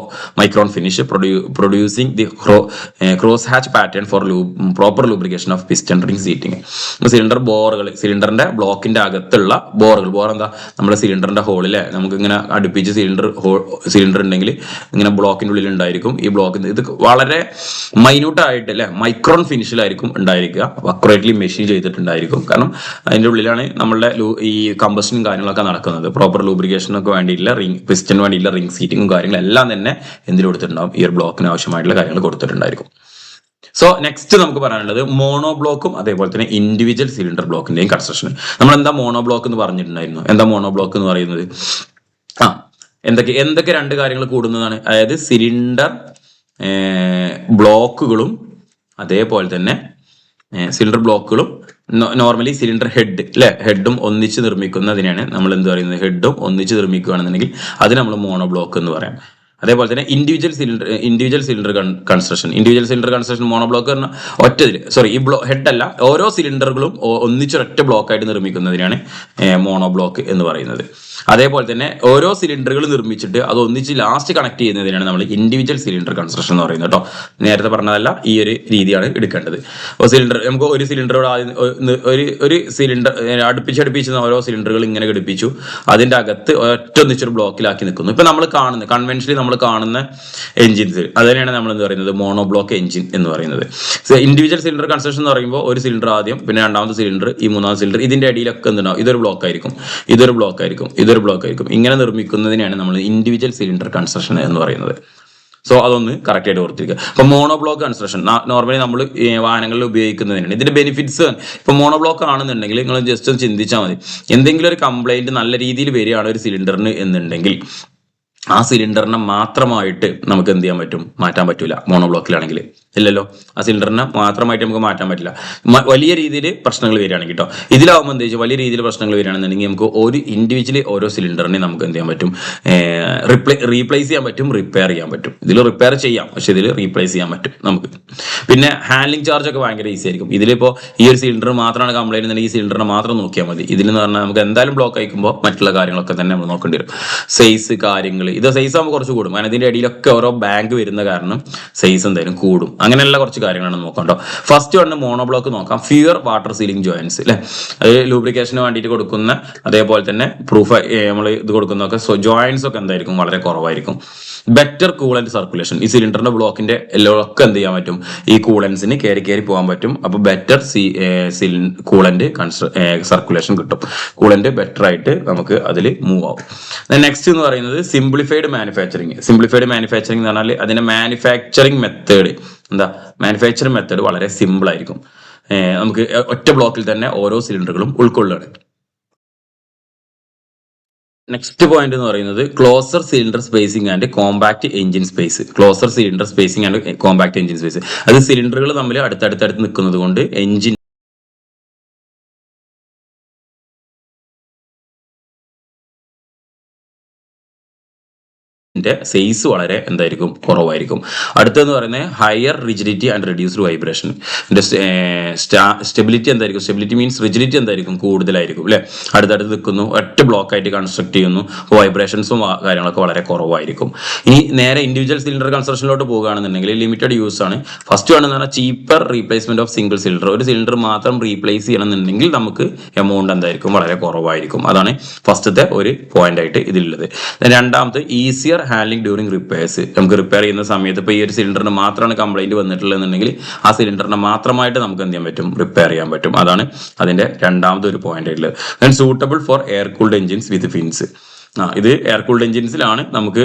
micron finish, producing the cross hatch pattern for proper lubrication of piston ring seating. Cylinder ബോറുകൾ, സിലിണ്ടറിന്റെ ബ്ലോക്കിന്റെ അകത്തുള്ള ബോർ എന്താ, നമ്മുടെ സിലിണ്ടറിന്റെ ഹോളിലെ നമുക്ക് ഇങ്ങനെ അടുപ്പിച്ച് സിലിണ്ടർ ഉണ്ടെങ്കിൽ ഇങ്ങനെ ബ്ലോക്കിന്റെ ഉള്ളിൽ ഉണ്ടായിരിക്കും. ഈ ബ്ലോക്കിന് ഇത് വളരെ മൈന്യൂട്ട് ആയിട്ട് അല്ലെ, മൈക്രോൺ ഫിനിഷിലായിരിക്കും ഉണ്ടായിരിക്കുക. അക്യുറേറ്റ്ലി മെഷീൻ ചെയ്തിട്ടുണ്ടായിരിക്കും. കാരണം അതിന്റെ ഉള്ളിലാണ് നമ്മളുടെ ഈ കമ്പഷനും കാര്യങ്ങളൊക്കെ നടക്കുന്നത്. പ്രോപ്പർ ലൂബ്രിക്കേഷനൊക്കെ വേണ്ടിയിട്ടുള്ള പിസ്റ്റന് വേണ്ടിയിട്ടുള്ള റിംഗ് സീറ്റിങ്ങും കാര്യങ്ങളും എല്ലാം തന്നെ എന്തിൽ കൊടുത്തിട്ടുണ്ടാവും, ഈ ഒരു ബ്ലോക്കിന് ആവശ്യമായിട്ടുള്ള കാര്യങ്ങൾ കൊടുത്തിട്ടുണ്ടായിരിക്കും. സോ നെക്സ്റ്റ് നമുക്ക് പറയാനുള്ളത് മോണോ ബ്ലോക്കും അതേപോലെ തന്നെ ഇൻഡിവിജ്വൽ സിലിണ്ടർ ബ്ലോക്കിന്റെയും കൺസ്ട്രക്ഷൻ. നമ്മൾ എന്താ മോണോ ബ്ലോക്ക് എന്ന് പറഞ്ഞിട്ടുണ്ടായിരുന്നു. എന്താ മോണോ ബ്ലോക്ക് എന്ന് പറയുന്നത്? എന്തൊക്കെ രണ്ട് കാര്യങ്ങൾ കൂടുന്നതാണ്, അതായത് സിലിണ്ടർ ബ്ലോക്കുകളും അതേപോലെ തന്നെ സിലിണ്ടർ ബ്ലോക്കുകളും നോർമലി സിലിണ്ടർ ഹെഡ് അല്ലെ, ഹെഡും ഒന്നിച്ച് നിർമ്മിക്കുന്നതിനാണ് നമ്മൾ എന്ത് പറയുന്നത്, ഹെഡും ഒന്നിച്ച് നിർമ്മിക്കുകയാണെന്നുണ്ടെങ്കിൽ അത് നമ്മൾ മോണോ ബ്ലോക്ക് എന്ന് പറയാം. അതേപോലെ തന്നെ individual cylinder construction mono block പറഞ്ഞാൽ ഈ ഹെഡ് അല്ല, ഓരോ സിലിണ്ടറുകളും ഒന്നിച്ചൊരൊറ്റ ബ്ലോക്കായിട്ട് നിർമ്മിക്കുന്നതിനാണ് മോണോ ബ്ലോക്ക് എന്ന് പറയുന്നത്. അതേപോലെ തന്നെ ഓരോ സിലിണ്ടറുകൾ നിർമ്മിച്ചിട്ട് അത് ഒന്നിച്ച് ലാസ്റ്റ് കണക്ട് ചെയ്യുന്നതിനാണ് നമ്മൾ ഇൻഡിവിജ്വൽ സിലിണ്ടർ കൺസ്ട്രക്ഷൻ എന്ന് പറയുന്നത് കേട്ടോ. നേരത്തെ പറഞ്ഞതല്ല, ഈ ഒരു രീതിയാണ് എടുക്കേണ്ടത്. നമുക്ക് ഒരു സിലിണ്ടറോട് ഒരു സിലിണ്ടർ അടുപ്പിച്ച് ഓരോ സിലിണ്ടറുകൾ ഇങ്ങനെ ഘടിപ്പിച്ചു, അതിന്റെ അകത്ത് ഒന്നിച്ചൊരു ബ്ലോക്കിലാക്കി നിൽക്കുന്നു. ഇപ്പൊ നമ്മൾ കൺവെൻഷനലി നമ്മൾ കാണുന്ന എഞ്ചിൻസ് അതിനെയാണ് നമ്മൾ എന്ത് പറയുന്നത്, മോണോ ബ്ലോക്ക് എഞ്ചിൻ എന്ന് പറയുന്നത്. ഇൻഡിവിജ്വൽ സിലിണ്ടർ കൺസ്ട്രക്ഷൻ എന്ന് പറയുമ്പോൾ ഒരു സിലിണ്ടർ ആദ്യം, പിന്നെ രണ്ടാമത്തെ സിലിണ്ടർ, ഈ മൂന്നാമത്തെ സിലിണ്ടർ, ഇതിന്റെ അടിയിലൊക്കെ എന്തുണ്ടാവും, ഇതൊരു ബ്ലോക്ക് ആയിരിക്കും. ഇങ്ങനെ നിർമ്മിക്കുന്നതിനാണ് നമ്മൾ ഇൻഡിവിജ്വൽ സിലിണ്ടർ കൺസ്ട്രക്ഷൻ എന്ന് പറയുന്നത്. സോ അതൊന്ന് കറക്റ്റ് ആയിട്ട് ഓർത്തിരിക്കുക. അപ്പൊ മോണോ ബ്ലോക്ക് കൺസ്ട്രക്ഷൻ നോർമലി നമ്മൾ വാഹനങ്ങളിൽ ഉപയോഗിക്കുന്നതിനാണ്. ഇതിന്റെ ബെനിഫിറ്റ്സ്, ഇപ്പൊ മോണോ ബ്ലോക്ക് ആണെന്നുണ്ടെങ്കിൽ നിങ്ങൾ ജസ്റ്റ് ഒന്ന് ചിന്തിച്ചാൽ മതി. എന്തെങ്കിലും ഒരു കംപ്ലൈന്റ് നല്ല രീതിയിൽ വരികയാണ് ഒരു സിലിണ്ടറിന് എന്നുണ്ടെങ്കിൽ ആ സിലിണ്ടറിനെ മാത്രമായിട്ട് നമുക്ക് എന്ത് ചെയ്യാൻ പറ്റും, മാറ്റാൻ പറ്റൂല. മോണോ ബ്ലോക്കിലാണെങ്കിൽ ഇല്ലല്ലോ, ആ സിലിണ്ടറിനെ മാത്രമായിട്ട് നമുക്ക് മാറ്റാൻ പറ്റില്ല. വലിയ രീതിയിൽ പ്രശ്നങ്ങൾ വരികയാണെങ്കിൽ കേട്ടോ. ഇതിലാവുമ്പോൾ എന്താ വെച്ചാൽ വലിയ രീതിയിൽ പ്രശ്നങ്ങൾ വരികയാണെന്നുണ്ടെങ്കിൽ നമുക്ക് ഇൻഡിവിജ്വലി ഓരോ സിലിണ്ടറിനെ നമുക്ക് എന്ത് ചെയ്യാൻ പറ്റും, റീപ്ലേസ് ചെയ്യാൻ പറ്റും, റിപ്പയർ ചെയ്യാൻ പറ്റും. ഇതിൽ റിപ്പയർ ചെയ്യാം, പക്ഷെ ഇതിൽ റീപ്ലേസ് ചെയ്യാൻ പറ്റും നമുക്ക്. പിന്നെ ഹാൻഡ്ലിംഗ് ചാർജ് ഒക്കെ ഭയങ്കര ഈസി ആയിരിക്കും. ഇതിലിപ്പോൾ ഈ ഒരു സിലിണ്ടർ മാത്രമാണ് കംപ്ലൈന്റ് എന്നുണ്ടെങ്കിൽ ഈ സിലിണ്ടറിനെ മാത്രം നോക്കിയാൽ മതി. ഇതിലെന്ന് പറഞ്ഞാൽ നമുക്ക് എന്തായാലും ബ്ലോക്ക് അയക്കുമ്പോൾ മറ്റുള്ള കാര്യങ്ങളൊക്കെ തന്നെ നമ്മൾ നോക്കേണ്ടി വരും. സൈസ് കാര്യങ്ങൾ, ഇത് സൈസ് ആകുമ്പോൾ കുറച്ച് കൂടും, കാരണം ഇതിന്റെ അടിയിലൊക്കെ ഓരോ ബാങ്ക് വരുന്ന കാരണം സൈസ് എന്തായാലും കൂടും. അങ്ങനെയുള്ള കുറച്ച് കാര്യങ്ങളാണ് നോക്കണ്ടോ. ഫസ്റ്റ് വന്ന് മോണോ ബ്ലോക്ക് നോക്കാം. ഫ്യൂർ വാട്ടർ സീലിംഗ് ജോയിന്റ്സ് അല്ലെ, അത് ലൂബ്രിക്കേഷന് വേണ്ടിയിട്ട് കൊടുക്കുന്ന, അതേപോലെ തന്നെ പ്രൂഫ് നമ്മൾ ഇത് കൊടുക്കുന്നതൊക്കെ ജോയിന്റ്സ് ഒക്കെ എന്തായിരിക്കും, വളരെ കുറവായിരിക്കും. ബെറ്റർ കൂളന്റ് സർക്കുലേഷൻ, ഈ സിലിണ്ടറിന്റെ ബ്ലോക്കിന്റെ ഒക്കെ എന്ത് ചെയ്യാൻ പറ്റും, ഈ കൂളൻസിന് കയറി പോകാൻ പറ്റും. അപ്പൊ ബെറ്റർ കൂളന്റ് സർക്കുലേഷൻ കിട്ടും. കൂളന്റ് ബെറ്റർ ആയിട്ട് നമുക്ക് അതിൽ മൂവ് ആവും. നെക്സ്റ്റ് എന്ന് പറയുന്നത് സിംപ്ലിഫൈഡ് മാനുഫാക്ചറിങ് എന്ന് പറഞ്ഞാൽ അതിന്റെ മാനുഫാക്ചറിങ് മെത്തേഡ് വളരെ സിമ്പിൾ ആയിരിക്കും. നമുക്ക് ഒറ്റ ബ്ലോക്കിൽ തന്നെ ഓരോ സിലിണ്ടറുകളും ഉൾക്കൊള്ളുകയാണ്. നെക്സ്റ്റ് പോയിന്റ് എന്ന് പറയുന്നത് closer cylinder spacing and compact engine space. അത് സിലിണ്ടറുകൾ തമ്മിൽ അടുത്തടുത്ത് നിൽക്കുന്നത് കൊണ്ട് എഞ്ചിൻ സൈസ് വളരെ എന്തായിരിക്കും, കുറവായിരിക്കും. അടുത്തെന്ന് പറയുന്നത് higher rigidity and reduced vibration. Stability means rigidity എന്തായിരിക്കും, കൂടുതലായിരിക്കും അല്ലെ. അടുത്തടുത്ത് നിൽക്കുന്നു, ഒറ്റ ബ്ലോക്ക് ആയിട്ട് കൺസ്ട്രക്ട് ചെയ്യുന്നു, വൈബ്രേഷൻസും കാര്യങ്ങളൊക്കെ വളരെ കുറവായിരിക്കും. ഇനി നേരെ ഇൻഡിവിജ്വൽ സിലിണ്ടർ കൺസ്ട്രക്ഷനിലോട്ട് പോകുകയാണെന്നുണ്ടെങ്കിൽ ലിമിറ്റഡ് യൂസ് ആണ്. ഫസ്റ്റ് വേണമെന്ന് പറഞ്ഞാൽ cheaper replacement of single cylinder. ഒരു സിലിണ്ടർ മാത്രം റീപ്ലേസ് ചെയ്യണമെന്നുണ്ടെങ്കിൽ നമുക്ക് എമൗണ്ട് എന്തായിരിക്കും, വളരെ കുറവായിരിക്കും. അതാണ് ഫസ്റ്റത്തെ ഒരു പോയിന്റ് ആയിട്ട് ഇതിലുള്ളത്. രണ്ടാമത്തെ ഈസിയർ ഹാൻഡ്ലിംഗ് ഡ്യൂറിംഗ് റിപ്പയർസ്. നമുക്ക് റിപ്പയർ ചെയ്യുന്ന സമയത്ത് ഇപ്പോൾ ഈ ഒരു സിലിണ്ടറിന് മാത്രമാണ് കംപ്ലൈന്റ് വന്നിട്ടുള്ളതെന്നുണ്ടെങ്കിൽ ആ സിലിണ്ടറിനെ മാത്രമായിട്ട് നമുക്ക് എന്ത് ചെയ്യാൻ പറ്റും, റിപ്പയർ ചെയ്യാൻ പറ്റും. അതാണ് അതിന്റെ രണ്ടാമത്തെ ഒരു പോയിന്റ് ആയിട്ടുള്ളത്. Then suitable for air cooled engines with fins. ഇത് എയർ കൂൾഡ് എഞ്ചിൻസിലാണ് നമുക്ക്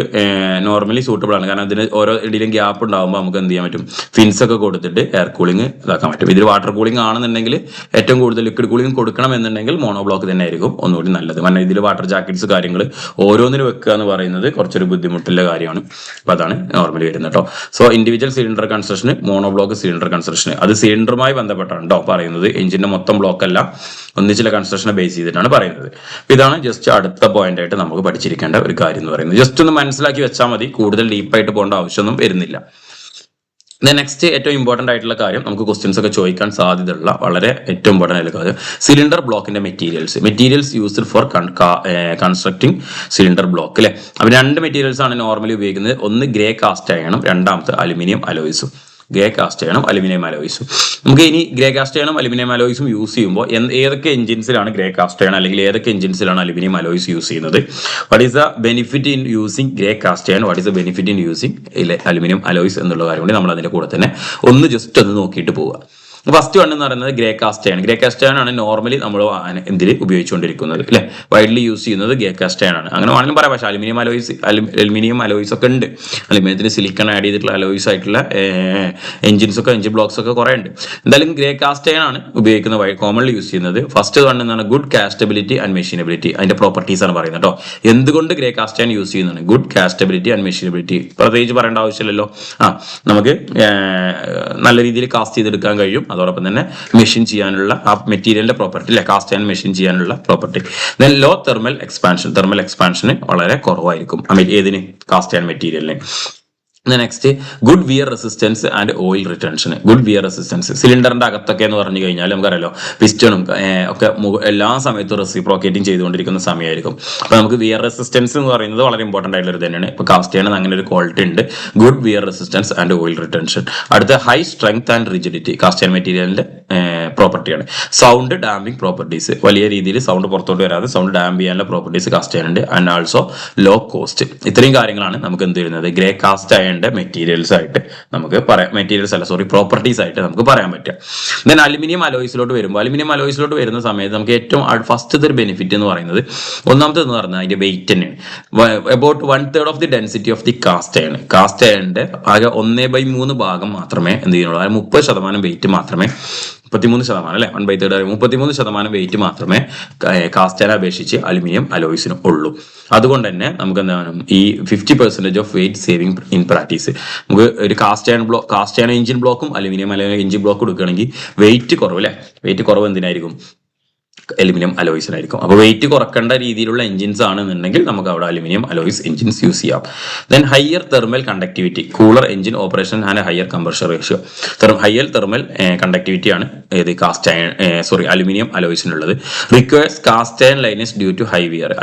നോർമലി സൂട്ടബിൾ ആണ്. കാരണം അതിന് ഓരോ ഇടയിലും ഗ്യാപ്പ് ഉണ്ടാകുമ്പോൾ നമുക്ക് എന്ത് ചെയ്യാൻ പറ്റും, ഫിൻസ് ഒക്കെ കൊടുത്തിട്ട് എയർ കൂളിംഗ് ഇതാക്കാൻ പറ്റും. ഇതിൽ വാട്ടർ കൂളിംഗ് ആണെന്നുണ്ടെങ്കിൽ ഏറ്റവും കൂടുതൽ ലിക്വിഡ് കൂളിംഗ് കൊടുക്കണം എന്നുണ്ടെങ്കിൽ മോണോ ബ്ലോക്ക് തന്നെ ആയിരിക്കും ഒന്നുകൂടി നല്ലത്. കാരണം ഇതിൽ വാട്ടർ ജാക്കറ്റ്സ് കാര്യങ്ങൾ ഓരോന്നിനും വെക്കുക എന്ന് പറയുന്നത് കുറച്ചൊരു ബുദ്ധിമുട്ടുള്ള കാര്യമാണ്. അപ്പോൾ അതാണ് നോർമലി വരുന്നത് കേട്ടോ. സോ ഇൻഡിവിജ്വൽ സിലിണ്ടർ കൺസ്ട്രക്ഷന്, മോണോ ബ്ലോക്ക് സിലിണ്ടർ കൺസ്ട്രക്ഷന്, അത് സിലിണ്ടറുമായി ബന്ധപ്പെട്ടാണ് കേട്ടോ പറയുന്നത്. എഞ്ചിന്റെ മൊത്തം ബ്ലോക്ക് അല്ല, ഒന്നിച്ചുള്ള കൺസ്ട്രക്ഷനെ ബേസ് ചെയ്തിട്ടാണ് പറയുന്നത്. ഇതാണ് ജസ്റ്റ് അടുത്ത പോയിന്റ് ആയിട്ട് നമുക്ക് പഠിച്ചിരിക്കേണ്ട ഒരു കാര്യം എന്ന് പറയുന്നത്. ജസ്റ്റ് ഒന്ന് മനസ്സിലാക്കി വെച്ചാൽ മതി, കൂടുതൽ ഡീപ്പായിട്ട് പോകേണ്ട ആവശ്യമൊന്നും വരുന്നില്ല. നെക്സ്റ്റ് ഏറ്റവും ഇമ്പോർട്ടന്റ് ആയിട്ടുള്ള കാര്യം, നമുക്ക് ക്വസ്റ്റ്യൻസ് ഒക്കെ ചോദിക്കാൻ സാധ്യതയുള്ള വളരെ ഏറ്റവും ഇമ്പോർട്ടന്റ് ആയിട്ടുള്ള കാര്യം, സിലിണ്ടർ ബ്ലോക്കിന്റെ materials used for constructing cylinder block അല്ലെ. അപ്പൊ രണ്ട് മെറ്റീരിയൽസ് ആണ് നോർമലി ഉപയോഗിക്കുന്നത്. ഒന്ന് ഗ്രേ കാസ്റ്റ് അയണും, രണ്ടാമത്തെ അലുമിനിയം അലോയ്സും. ഗ്രേ കാസ്റ്റ് അയണും അലുമിനിയം അലോയ്സും. നമുക്ക് ഇനി ഗ്രേ കാസ്റ്റ് അയണും അലുമിനിയം അലോയ്സും യൂസ് ചെയ്യുമ്പോൾ ഏതൊക്കെ എഞ്ചിൻസിലാണ് ഗ്രേ കാസ്റ്റ് അയൺ അല്ലെങ്കിൽ ഏതൊക്കെ എഞ്ചിൻസിലാണ് അലുമിനിയം അലോയ്സ് യൂസ് ചെയ്യുന്നത്, what is the benefit in using grey cast iron, what is the benefit in using aluminium alloys എന്നുള്ള കാര്യം കൂടി നമ്മൾ അതിന്റെ കൂടെ തന്നെ ഒന്ന് ജസ്റ്റ് ഒന്ന് നോക്കിയിട്ട് പോവുക. ഫസ്റ്റ് വൺ എന്ന് പറയുന്നത് ഗ്രേ കാസ്റ്റ് അയൺ ആണ് നോർമലി നമ്മൾ എന്തിൽ ഉപയോഗിച്ചുകൊണ്ടിരിക്കുന്നത് അല്ലെ. വൈഡ്ലി യൂസ് ചെയ്യുന്നത് ഗ്രേ കാസ്റ്റ് അയൺ ആണ്. അങ്ങനെ വേണമെങ്കിലും പറയാം. പക്ഷേ അലുമിനിയം അലോയ്സ് ഒക്കെ ഉണ്ട്. അലുമിനിയത്തിന് സിലിക്കൺ ആഡ് ചെയ്തിട്ടുള്ള അലോയ്സ് ആയിട്ടുള്ള എഞ്ചിൻ ബ്ലോക്സ് ഒക്കെ കുറെ ഉണ്ട്. എന്തായാലും ഗ്രേ കാസ്റ്റ് അയൺ ആണ് ഉപയോഗിക്കുന്നത്, കോമൺലി യൂസ് ചെയ്യുന്നത്. ഫസ്റ്റ് വൺ എന്നാണ് ഗുഡ് കാസ്റ്റബിലിറ്റി ആൻഡ് മെഷീനബിലിറ്റി. അതിന്റെ പ്രോപ്പർട്ടീസ് ആണ് പറയുന്നത് കേട്ടോ. എന്തുകൊണ്ട് ഗ്രേ കാസ്റ്റ് അയൺ യൂസ് ചെയ്യുന്നതാണ്? Good castability and മെഷീനബിലിറ്റി. പ്രത്യേകിച്ച് പറയേണ്ട ആവശ്യമില്ലല്ലോ. നമുക്ക് നല്ല രീതിയിൽ കാസ്റ്റ് ചെയ്തെടുക്കാൻ കഴിയും. അതോടൊപ്പം തന്നെ മെഷീൻ ചെയ്യാനുള്ള ആ മെറ്റീരിയലിന്റെ പ്രോപ്പർട്ടി അല്ലെ, കാസ്റ്റ് ആൻഡ് മെഷീൻ ചെയ്യാനുള്ള പ്രോപ്പർട്ടി. ദെൻ ലോ തെർമൽ എക്സ്പാൻഷന് വളരെ കുറവായിരിക്കും ഏതിന്, കാസ്റ്റ് ആൻഡ് മെറ്റീരിയലിന്. Next good wear resistance and oil retention. Good wear resistance സിലിണ്ടറിന്റെ അകത്തൊക്കെ എന്ന് പറഞ്ഞു കഴിഞ്ഞാൽ നമുക്കറിയാലോ പിസ്റ്റണും ഒക്കെ എല്ലാ സമയത്തും റെസിപ്രോക്കേറ്റിംഗ് ചെയ്തുകൊണ്ടിരിക്കുന്ന സമയമായിരിക്കും. അപ്പൊ നമുക്ക് വിയർ റെസിസ്റ്റൻസ് എന്ന് പറയുന്നത് വളരെ ഇമ്പോർട്ടന്റ് ആയിട്ടുള്ള ഒരു തന്നെയാണ്. ഇപ്പൊ കാസ്റ്റ് ചെയ്യണത് അങ്ങനെ ഒരു ക്വാളിറ്റി ഉണ്ട്, good wear resistance and oil retention. അടുത്ത high strength and rigidity, cast and മെറ്റീരിയലിന്റെ പ്രോപ്പർട്ടിയാണ്. സൗണ്ട് ഡാമ്പിംഗ് പ്രോപ്പർട്ടീസ്, വലിയ രീതിയിൽ സൗണ്ട് പുറത്തോട്ട് വരാതെ സൗണ്ട് ഡാമ്പ് ചെയ്യാനുള്ള പ്രോപ്പർട്ടീസ് കാസ്റ്റ് ചെയ്യാനുണ്ട്. And also low cost. ഇത്രയും കാര്യങ്ങളാണ് നമുക്ക് എന്ത് വരുന്നത് ഗ്രേ കാസ്റ്റ് അയൺ മെറ്റീരിയൽസ് ആയിട്ട് നമുക്ക് പറയാം, പ്രോപ്പർട്ടീസ് ആയിട്ട് നമുക്ക് പറയാൻ പറ്റുക. ദെൻ അലുമിനിയം അലോയ്സിലോട്ട് വരുന്ന സമയത്ത് നമുക്ക് ഏറ്റവും ഫസ്റ്റ് ഒരു ബെനിഫിറ്റ് എന്ന് പറയുന്നത്, ഒന്നാമത്തെ എന്ന് പറഞ്ഞാൽ അതിന്റെ വെയിറ്റ് തന്നെയാണ്. About 1/3 of the density of the cast അയണിന്റെ ആകെ 1/3 ഭാഗം മാത്രമേ എന്ത് ചെയ്യുന്നുള്ളൂ, അതായത് 30% വെയിറ്റ് മാത്രമേ, 33% അല്ലെ, 1/3 33% വെയിറ്റ് മാത്രമേ കാസ്റ്റ് അയൺ അപേക്ഷിച്ച് അലുമിനിയം അലോയ്സിനും ഉള്ളൂ. അതുകൊണ്ട് തന്നെ നമുക്ക് എന്താണ് ഈ 50% of wait saving in practice. നമുക്ക് ഒരു കാസ്റ്റ് അയൺ എഞ്ചിൻ ബ്ലോക്കും അലുമിനിയം എഞ്ചിൻ ബ്ലോക്കും എടുക്കുകയാണെങ്കിൽ വെയിറ്റ് കുറവ് അല്ലെ, വെയിറ്റ് കുറവ് എന്തിനായിരിക്കും, അലുമിനിയം അലോയ്സിനായിരിക്കും. അപ്പോൾ വെയിറ്റ് കുറക്കേണ്ട രീതിയിലുള്ള എഞ്ചിൻസ് ആണെന്നുണ്ടെങ്കിൽ നമുക്ക് അവിടെ അലുമിനിയം അലോയ്സ് എഞ്ചിൻസ് യൂസ് ചെയ്യാം. Then higher thermal conductivity, cooler engine operation and higher compression ratio. Higher thermal conductivity ആണ് ഏത് അലുമിനിയം അലോയ്സിനുള്ളത്. Requires cast iron liners due to high wear.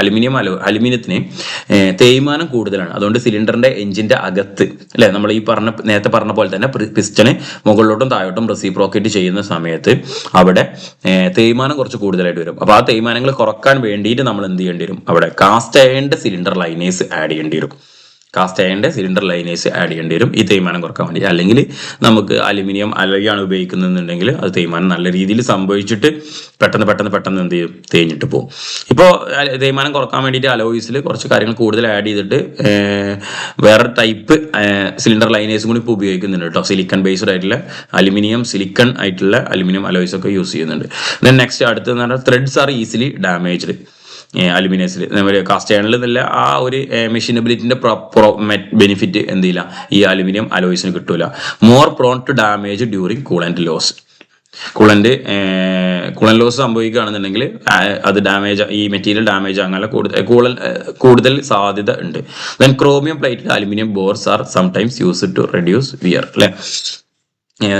അലുമിനിയത്തിന് തേയ്മാനം കൂടുതലാണ്. അതുകൊണ്ട് സിലിണ്ടറിന്റെ എഞ്ചിന്റെ അകത്ത് അല്ലെ, നമ്മൾ ഈ നേരത്തെ പറഞ്ഞ പോലെ തന്നെ പിസ്റ്റന് മുകളിലോട്ടും താഴോട്ടും റെസിപ്രോക്കേറ്റ് ചെയ്യുന്ന സമയത്ത് അവിടെ തേയ്മാനം കുറച്ച് കൂടുതലായിട്ട് വരും. അപ്പൊ ആ തേയ്മാനങ്ങൾ കുറക്കാൻ വേണ്ടിയിട്ട് നമ്മൾ എന്ത് ചെയ്യേണ്ടി വരും, അവിടെ കാസ്റ്റ് അയണിന്റെ സിലിണ്ടർ ലൈനേഴ്സ് ആഡ് ചെയ്യേണ്ടി വരും. ഈ തേയ്മാനം കുറക്കാൻ വേണ്ടി. അല്ലെങ്കിൽ നമുക്ക് അലുമിനിയം അലോയാണ് ഉപയോഗിക്കുന്നുണ്ടെങ്കിൽ അത് തേയ്മാനം നല്ല രീതിയിൽ സംഭവിച്ചിട്ട് പെട്ടെന്ന് എന്ത് ചെയ്യും, തേഞ്ഞിട്ട് പോകും. ഇപ്പോൾ തേയ്മാനം കുറക്കാൻ വേണ്ടിയിട്ട് അലോയ്സിൽ കുറച്ച് കാര്യങ്ങൾ കൂടുതൽ ആഡ് ചെയ്തിട്ട് വേറെ ടൈപ്പ് സിലിണ്ടർ ലൈനേഴ്സും കൂടി ഇപ്പോൾ ഉപയോഗിക്കുന്നുണ്ട് കേട്ടോ. സിലിക്കൺ ബേസ്ഡ് ആയിട്ടുള്ള സിലിക്കൺ ആയിട്ടുള്ള അലുമിനിയം അലോയ്സ് ഒക്കെ യൂസ് ചെയ്യുന്നുണ്ട്. ദെൻ നെക്സ്റ്റ് അടുത്തെന്ന് പറഞ്ഞാൽ ത്രെഡ്സ് ആർ ഈസിലി ഡാമേജ്ഡ്. അലുമിനിയസിൽ കാസ്റ്റ് അയണിൽ നല്ല ആ ഒരു മെഷീനബിലിറ്റിന്റെ ബെനിഫിറ്റ് എന്ത് ചെയ്യില്ല, ഈ അലുമിനിയം അലോയ്സിന് കിട്ടൂല. More prone to damage during coolant loss. Coolant loss സംഭവിക്കുകയാണെന്നുണ്ടെങ്കിൽ അത് ഈ മെറ്റീരിയൽ ഡാമേജ് അങ്ങനെ കൂടുതൽ സാധ്യത ഉണ്ട്. Then chromium plated aluminium bores are sometimes used to reduce wear അല്ലെ.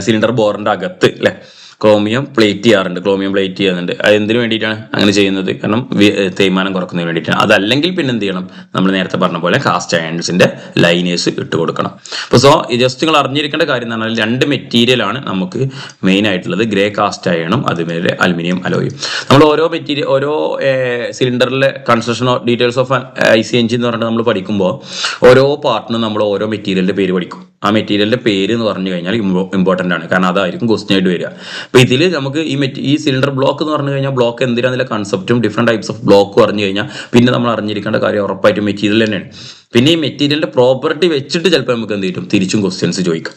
സിലിണ്ടർ ബോറിന്റെ അകത്ത് അല്ലെ ക്രോമിയം പ്ലേറ്റ് ചെയ്യുന്നുണ്ട്. അത് എന്തിനു വേണ്ടിയിട്ടാണ് അങ്ങനെ ചെയ്യുന്നത്, കാരണം തേയ്മാനം കുറക്കുന്നതിന് വേണ്ടിയിട്ടാണ്. അതല്ലെങ്കിൽ പിന്നെ എന്ത് ചെയ്യണം, നമ്മൾ നേരത്തെ പറഞ്ഞ പോലെ കാസ്റ്റ് അയൺസിന്റെ ലൈനേഴ്സ് ഇട്ട് കൊടുക്കണം. അപ്പോൾ ജസ്റ്റ് നിങ്ങൾ അറിഞ്ഞിരിക്കേണ്ട കാര്യം എന്ന് പറഞ്ഞാൽ 2 മെറ്റീരിയലാണ് നമുക്ക് മെയിൻ ആയിട്ടുള്ളത്, ഗ്രേ കാസ്റ്റ് അയണും അതുപോലെ അലുമിനിയം അലോയും. നമ്മൾ ഓരോ സിലിണ്ടറിലെ construction details of IC engine എന്ന് പറഞ്ഞിട്ട് നമ്മൾ പഠിക്കുമ്പോൾ ഓരോ പാർട്ടിനും നമ്മൾ ഓരോ മെറ്റീരിയലിന്റെ പേര് പഠിക്കും. ആ മെറ്റീരിയലിന്റെ പേര് എന്ന് പറഞ്ഞു കഴിഞ്ഞാൽ ഇമ്പോർട്ടന്റ് ആണ്, കാരണം അതായിരിക്കും ക്വസ്റ്റ്യൻ ആയിട്ട് വരിക. അപ്പൊ ഇതിൽ നമുക്ക് ഈ സിലിണ്ടർ ബ്ലോക്ക് എന്ന് പറഞ്ഞു കഴിഞ്ഞാൽ ബ്ലോക്ക് എന്തിനാ കൺസെപ്റ്റും ഡിഫറെന്റ് ടൈപ്സ് ഓഫ് ബ്ലോക്ക് പറഞ്ഞു കഴിഞ്ഞാൽ പിന്നെ നമ്മൾ അറിഞ്ഞിരിക്കേണ്ട കാര്യം ഉറപ്പായിട്ടും മെറ്റീരിയൽ തന്നെയാണ്. പിന്നെ ഈ മെറ്റീരിയലിന്റെ പ്രോപ്പർട്ടി വെച്ചിട്ട് ചിലപ്പോൾ നമുക്ക് എന്ത് ചെയ്യും, തിരിച്ചും ക്വസ്റ്റ്യൻസ് ചോദിക്കാം.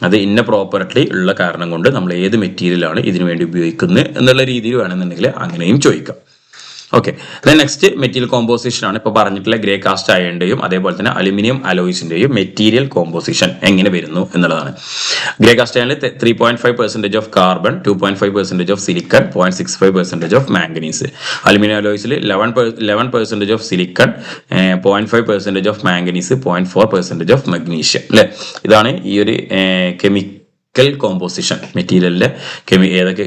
അത് ഇന്ന പ്രോപ്പർട്ടി ഉള്ള കാരണം കൊണ്ട് നമ്മൾ ഏത് മെറ്റീരിയലാണ് ഇതിനു വേണ്ടി ഉപയോഗിക്കുന്നത് എന്നുള്ള രീതിയിൽ വേണമെന്നുണ്ടെങ്കിൽ അങ്ങനെയും ചോദിക്കാം. ഓക്കെ, നെക്സ്റ്റ് മെറ്റീരിയൽ കോമ്പോസിഷൻ ആണ്. ഇപ്പോൾ പറഞ്ഞിട്ടുള്ള ഗ്രേ കാസ്റ്റ് അയണിന്റെയും അതേപോലെ തന്നെ അലുമിനിയം അലോയ്സിന്റെയും മെറ്റീരിയൽ കോമ്പോസിഷൻ എങ്ങനെ വരുന്നു എന്നുള്ളതാണ്. ഗ്രേ കാസ്റ്റ് അയണിൽ 3.5% of carbon, 2.5% of silicon, 0.65% of manganese. Aluminium അലോയ്സിൽ 11% of silicon, 0.5% of manganese, 0.4% of magnesium അല്ലെ. ഇതാണ് ഈ ഒരു കെമിക്കൽ കോമ്പോസിഷൻ, മെറ്റീരിയലിന്റെ ഏതൊക്കെ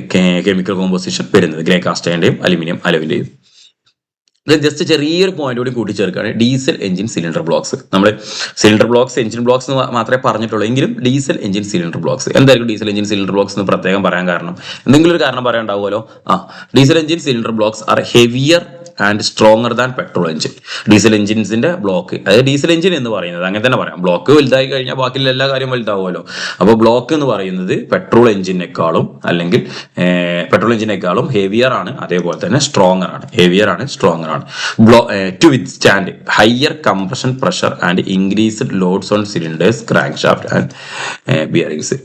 കെമിക്കൽ കോമ്പോസിഷൻ വരുന്നത് ഗ്രേ കാസ്റ്റ് അയണിന്റെയും അലുമിനിയം അലോയിന്റെയും. ജസ്റ്റ് ചെറിയൊരു പോയിന്റ് കൂടി കൂട്ടിച്ചേർക്കുകയാണ്, ഡീസൽ എഞ്ചിൻ സിലിണ്ടർ ബ്ലോക്സ്. നമ്മൾ സിലിണ്ടർ ബ്ലോക്സ് എഞ്ചിൻ ബ്ലോക്സ് എന്ന് മാത്രമേ പറഞ്ഞിട്ടുള്ളൂ, എങ്കിലും ഡീസൽ എഞ്ചിൻ സിലിണ്ടർ ബ്ലോക്സ് എന്തായിരിക്കും ഡീസൽ എഞ്ചിൻ സിലിണ്ടർ ബ്ലോക്സ് എന്ന് പ്രത്യേകം പറയാൻ കാരണം, എന്തെങ്കിലും ഒരു കാരണം പറയാൻ ഉണ്ടാവുമല്ലോ. Diesel engine cylinder blocks are heavier and stronger than petrol engine. Diesel എഞ്ചിൻസിന്റെ ബ്ലോക്ക്, അതായത് ഡീസൽ എഞ്ചിൻ എന്ന് പറയുന്നത് അങ്ങനെ തന്നെ പറയാം, ബ്ലോക്ക് വലുതായി കഴിഞ്ഞാൽ ബാക്കിയുള്ള എല്ലാ കാര്യം വലുതാവുമല്ലോ. അപ്പോൾ ബ്ലോക്ക് എന്ന് പറയുന്നത് പെട്രോൾ എഞ്ചിനേക്കാളും ഹെവിയർ ആണ്, അതേപോലെ തന്നെ സ്ട്രോങ്ങർ ആണ്. To withstand higher compression pressure and increased loads on cylinders, crankshaft and bearings.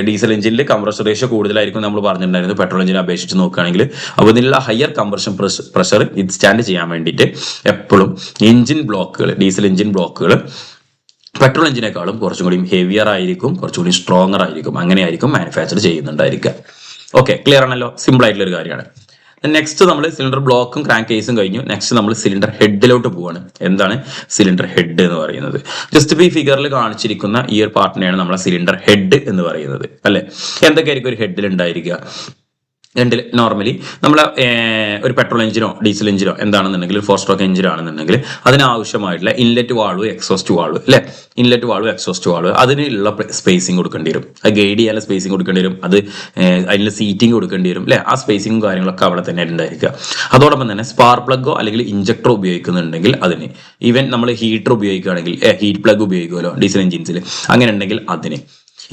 Diesel എഞ്ചിനിൽ കംപ്രഷൻ റേഷ്യോ കൂടുതലായിരിക്കും നമ്മൾ പറഞ്ഞിട്ടുണ്ടായിരുന്നു പെട്രോൾ എഞ്ചിനെ അപേക്ഷിച്ച് നോക്കുകയാണെങ്കിൽ. അപ്പോൾ ഇതിനുള്ള ഹയർ കംപ്രഷൻ പ്രഷർ വിത്ത്സ്റ്റാൻഡ് ചെയ്യാൻ വേണ്ടിയിട്ട് എപ്പോഴും ഡീസൽ എഞ്ചിൻ ബ്ലോക്കുകൾ പെട്രോൾ എഞ്ചിനേക്കാളും കുറച്ചും കൂടി ഹെവിയർ ആയിരിക്കും, കുറച്ചും കൂടി സ്ട്രോങ്ങർ ആയിരിക്കും, അങ്ങനെയായിരിക്കും മാനുഫാക്ചർ ചെയ്യുന്നുണ്ടായിരിക്കുക. ഓക്കെ, ക്ലിയർ ആണല്ലോ, സിമ്പിൾ ആയിട്ടുള്ള ഒരു കാര്യമാണ്. നെക്സ്റ്റ് നമ്മൾ സിലിണ്ടർ ബ്ലോക്കും ക്രാങ്ക് കേസും കഴിഞ്ഞു. നെക്സ്റ്റ് നമ്മൾ സിലിണ്ടർ ഹെഡിലോട്ട് പോവാണ്. എന്താണ് സിലിണ്ടർ ഹെഡ് എന്ന് പറയുന്നത്? ജസ്റ്റ് ഇപ്പോൾ ഈ ഫിഗറിൽ കാണിച്ചിരിക്കുന്ന ഈ ഒരു പാർട്ടിനെയാണ് നമ്മളെ സിലിണ്ടർ ഹെഡ് എന്ന് പറയുന്നത്, അല്ലെ? എന്തൊക്കെയായിരിക്കും ഒരു ഹെഡിൽ ഉണ്ടായിരിക്കുക? രണ്ടിൽ നോർമലി നമ്മളെ ഒരു പെട്രോൾ എഞ്ചിനോ ഡീസൽ എഞ്ചിനോ എന്താണെന്നുണ്ടെങ്കിൽ, ഒരു 4 സ്ട്രോക്ക് എഞ്ചിൻ ആണെന്നുണ്ടെങ്കിൽ അതിനാവശ്യമായിട്ടുള്ള ഇൻലെറ്റ് വാൾവ്, എക്സോസ്റ്റ് വാൾവ്, അല്ലെ? ഇൻലെറ്റ് വാൾവ്, എക്സോസ്റ്റ് വാൾവ്, അതിനുള്ള സ്പേസിങ് കൊടുക്കേണ്ടി വരും. അത് ഗൈഡ് ചെയ്യാനുള്ള സ്പേസിങ് കൊടുക്കേണ്ടി വരും. അത് അതിനുള്ള സീറ്റിംഗ് കൊടുക്കേണ്ടി വരും, അല്ലെ? ആ സ്പേസിങ്ങും കാര്യങ്ങളൊക്കെ അവിടെ തന്നെ ഉണ്ടായിരിക്കുക. അതോടൊപ്പം തന്നെ സ്പാർക്ക് പ്ലഗോ അല്ലെങ്കിൽ ഇഞ്ചക്ടറോ ഉപയോഗിക്കുന്നുണ്ടെങ്കിൽ അതിന്, ഈവൻ നമ്മൾ ഹീറ്റർ ഉപയോഗിക്കുകയാണെങ്കിൽ ഹീറ്റ് പ്ലഗ് ഉപയോഗിക്കുമല്ലോ ഡീസൽ എഞ്ചിൻസിൽ, അങ്ങനെ ഉണ്ടെങ്കിൽ അതിന്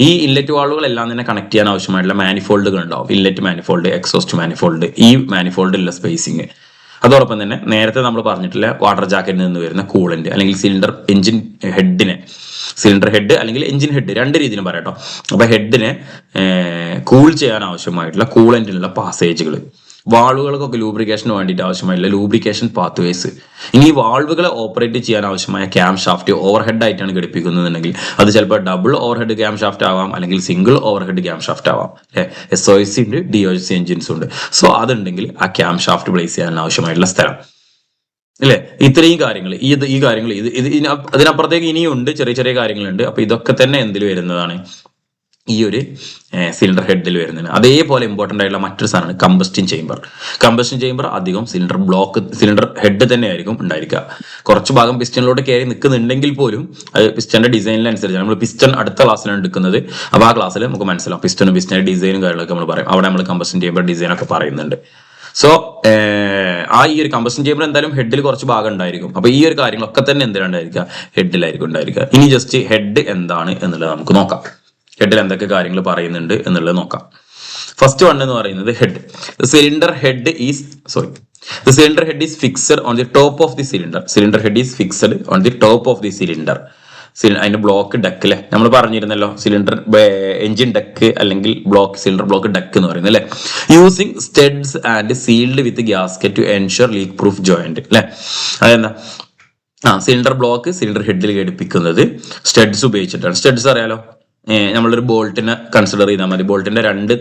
ഈ ഇൻലെറ്റ് വാൾവുകളെല്ലാം തന്നെ കണക്ട് ചെയ്യാൻ ആവശ്യമായിട്ടുള്ള മാനിഫോൾഡുകൾ ഉണ്ടാവും. ഇൻലെറ്റ് മാനിഫോൾഡ്, എക്സോസ്റ്റ് മാനിഫോൾഡ്, ഈ മാനിഫോൾഡിലുള്ള സ്പേസിങ്. അതോടൊപ്പം തന്നെ നേരത്തെ നമ്മൾ പറഞ്ഞിട്ടുള്ള വാട്ടർ ജാക്കറ്റിൽ നിന്ന് വരുന്ന കൂളന്റ് അല്ലെങ്കിൽ സിലിണ്ടർ എഞ്ചിൻ ഹെഡിനെ, സിലിണ്ടർ ഹെഡ് അല്ലെങ്കിൽ എഞ്ചിൻ ഹെഡ് രണ്ട് രീതിയിലും പറയാം കേട്ടോ. അപ്പൊ ഹെഡിനെ കൂൾ ചെയ്യാൻ ആവശ്യമായിട്ടുള്ള കൂളന്റിനുള്ള പാസേജുകൾ, വാൾവുകൾക്കൊക്കെ ലൂബ്രിക്കേഷന് വേണ്ടിയിട്ട് ആവശ്യമായിട്ടുള്ള ലൂബ്രിക്കേഷൻ പാത്വേസ്. ഇനി ഈ വാൾവുകളെ ഓപ്പറേറ്റ് ചെയ്യാൻ ആവശ്യമായ ക്യാം ഷാഫ്റ്റ് ഓവർ ഹെഡ് ആയിട്ടാണ് ഘടിപ്പിക്കുന്നതെങ്കിൽ അത് ചിലപ്പോൾ double over head cam shaft ആവാം, അല്ലെങ്കിൽ single over head cam shaft ആവാം, അല്ലെ? SOC ഉണ്ട്, DOC എഞ്ചിൻസ് ഉണ്ട്. സോ അതുണ്ടെങ്കിൽ ആ ക്യാം ഷാഫ്റ്റ് പ്ലേസ് ചെയ്യാൻ ആവശ്യമായിട്ടുള്ള സ്ഥലം, അല്ലെ? ഇത്രയും കാര്യങ്ങൾ ഈ കാര്യങ്ങൾ അതിനപ്പുറത്തേക്ക് ഇനിയും ഉണ്ട്, ചെറിയ ചെറിയ കാര്യങ്ങളുണ്ട്. അപ്പൊ ഇതൊക്കെ തന്നെ എന്തിൽ വരുന്നതാണ്? ഈ ഒരു സിലിണ്ടർ ഹെഡിൽ വരുന്നതിന്. അതേപോലെ ഇമ്പോർട്ടൻ്റ് ആയിട്ടുള്ള മറ്റൊരു സാധനമാണ് കമ്പസ്റ്റിൻ ചേംബർ. കമ്പസ്റ്റിൻ ചേംബർ അധികം സിലിണ്ടർ ഹെഡ് തന്നെ ആയിരിക്കും ഉണ്ടായിരിക്കുക. കുറച്ച് ഭാഗം പിസ്റ്റണിലോട്ട് കയറി നിൽക്കുന്നുണ്ടെങ്കിൽ പോലും അത് പിസ്റ്റന്റെ ഡിസൈനിനനുസരിച്ച്. നമ്മൾ പിസ്റ്റൺ അടുത്ത ക്ലാസ്സിലാണ് എടുക്കുന്നത്, അപ്പോൾ ആ ക്ലാസ്സിൽ നമുക്ക് മനസ്സിലാവും പിസ്റ്റന്റെ ഡിസൈനും കാര്യങ്ങളൊക്കെ നമ്മൾ പറയും. അവിടെ നമ്മൾ കമ്പസ്റ്റിൻ ചേംബർ ഡിസൈൻ ഒക്കെ പറയുന്നുണ്ട്. സോ ഈ ഒരു കമ്പസ്റ്റിൻ ചേംബർ എന്തായാലും ഹെഡിൽ കുറച്ച് ഭാഗം ഉണ്ടായിരിക്കും. അപ്പൊ ഈ ഒരു കാര്യങ്ങളൊക്കെ തന്നെ എന്തിനാണ്ടായിരിക്കുക? ഹെഡിലായിരിക്കും ഉണ്ടായിരിക്കുക. ഇനി ജസ്റ്റ് ഹെഡ് എന്താണ് എന്നുള്ളത് നമുക്ക് നോക്കാം. ഹെഡിൽ എന്തൊക്കെ കാര്യങ്ങൾ പറയുന്നുണ്ട് എന്നുള്ളത് നോക്കാം. ഫസ്റ്റ് വൺ എന്ന് പറയുന്നത് head. Cylinder head is the cylinder head is fixed on the top of the cylinder. Cylinder head is fixed on the top of the cylinder. അതിന്റെ ബ്ലോക്ക് ഡക്ക്, അല്ലെ? നമ്മൾ പറഞ്ഞിരുന്നല്ലോ സിലിണ്ടർ എഞ്ചിൻ ഡക്ക് അല്ലെങ്കിൽ cylinder block deck എന്ന് പറയുന്നത്, അല്ലെ? Using studs and sealed with gasket to ensure leak proof joint, അല്ലെ? അതെന്താ? സിലിണ്ടർ ബ്ലോക്ക് സിലിണ്ടർ ഹെഡിൽ ഘടിപ്പിക്കുന്നത് സ്റ്റഡ്സ് ഉപയോഗിച്ചിട്ടാണ്. സ്റ്റഡ്സ് അറിയാലോ, നമ്മളൊരു ബോൾട്ടിനെ കൺസിഡർ ചെയ്താൽ മതി. ബോൾട്ടിന്റെ രണ്ട്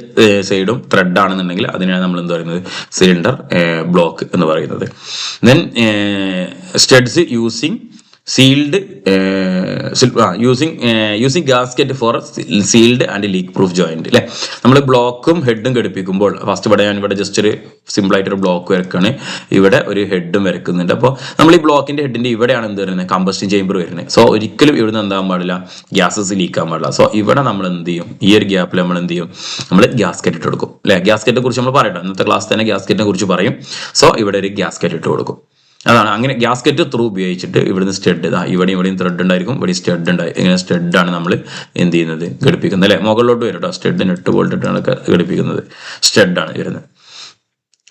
സൈഡും ത്രെഡ് ആണെന്നുണ്ടെങ്കിൽ അതിനാണ് നമ്മൾ എന്ത് പറയുന്നത്? സിലിണ്ടർ ബ്ലോക്ക് എന്ന് പറയുന്നത്. Then studs using sealed using gasket for sealed and leak proof joint, അല്ലെ? നമ്മൾ ബ്ലോക്കും ഹെഡും ഘടിപ്പിക്കുമ്പോൾ ഫസ്റ്റ് ഞാനിവിടെ ജസ്റ്റ് ഒരു സിമ്പിൾ ആയിട്ടൊരു ബ്ലോക്ക് വരക്കാണ്, ഇവിടെ ഒരു ഹെഡും വരക്കുന്നുണ്ട്. അപ്പോൾ നമ്മൾ ഈ ബ്ലോക്കിന്റെ ഹെഡിന്റെ ഇവിടെയാണ് എന്ത് വരുന്നത്? കമ്പസ്റ്റിൻ ചേംബർ വരുന്നത്. സോ ഒരിക്കലും ഇവിടുന്ന് എന്താകാൻ പാടില്ല? ഗ്യാസസ് ലീക്കാൻ പാടില്ല. സോ ഇവിടെ നമ്മൾ എന്ത് ചെയ്യും? ഈ ഒരു ഗ്യാപ്പിൽ നമ്മൾ എന്ത് ചെയ്യും? നമ്മൾ ഗ്യാസ്കറ്റ് ഇട്ട് കൊടുക്കും, അല്ലെ? ഗ്യാസ്കറ്റിനെ കുറിച്ച് നമ്മൾ പറയട്ടോ, ഇന്നത്തെ ക്ലാസ് തന്നെ ഗ്യാസ്കറ്റിനെ കുറിച്ച് പറയും. സോ ഇവിടെ ഒരു ഗ്യാസ്കറ്റ് ഇട്ട് കൊടുക്കും. അതാണ് അങ്ങനെ ഗ്യാസ്കറ്റ് ത്രൂ ഉപയോഗിച്ചിട്ട് ഇവിടുന്ന് സ്റ്റഡ്, ഇവിടെയും ത്രെഡ് ഉണ്ടായിരിക്കും, ഇവിടെ സ്റ്റഡ് ഉണ്ടായി. ഇങ്ങനെ സ്റ്റഡാണ് നമ്മൾ എന്ത് ചെയ്യുന്നത്? ഘടിപ്പിക്കുന്നത്, അല്ലെ? മുകളിലോട്ട് വരും കേട്ടോ. സ്റ്റഡ് നെട്ട് ബോൾട്ടിട്ടാണ് ഘടിപ്പിക്കുന്നത്, സ്റ്റഡാണ് വരുന്നത്.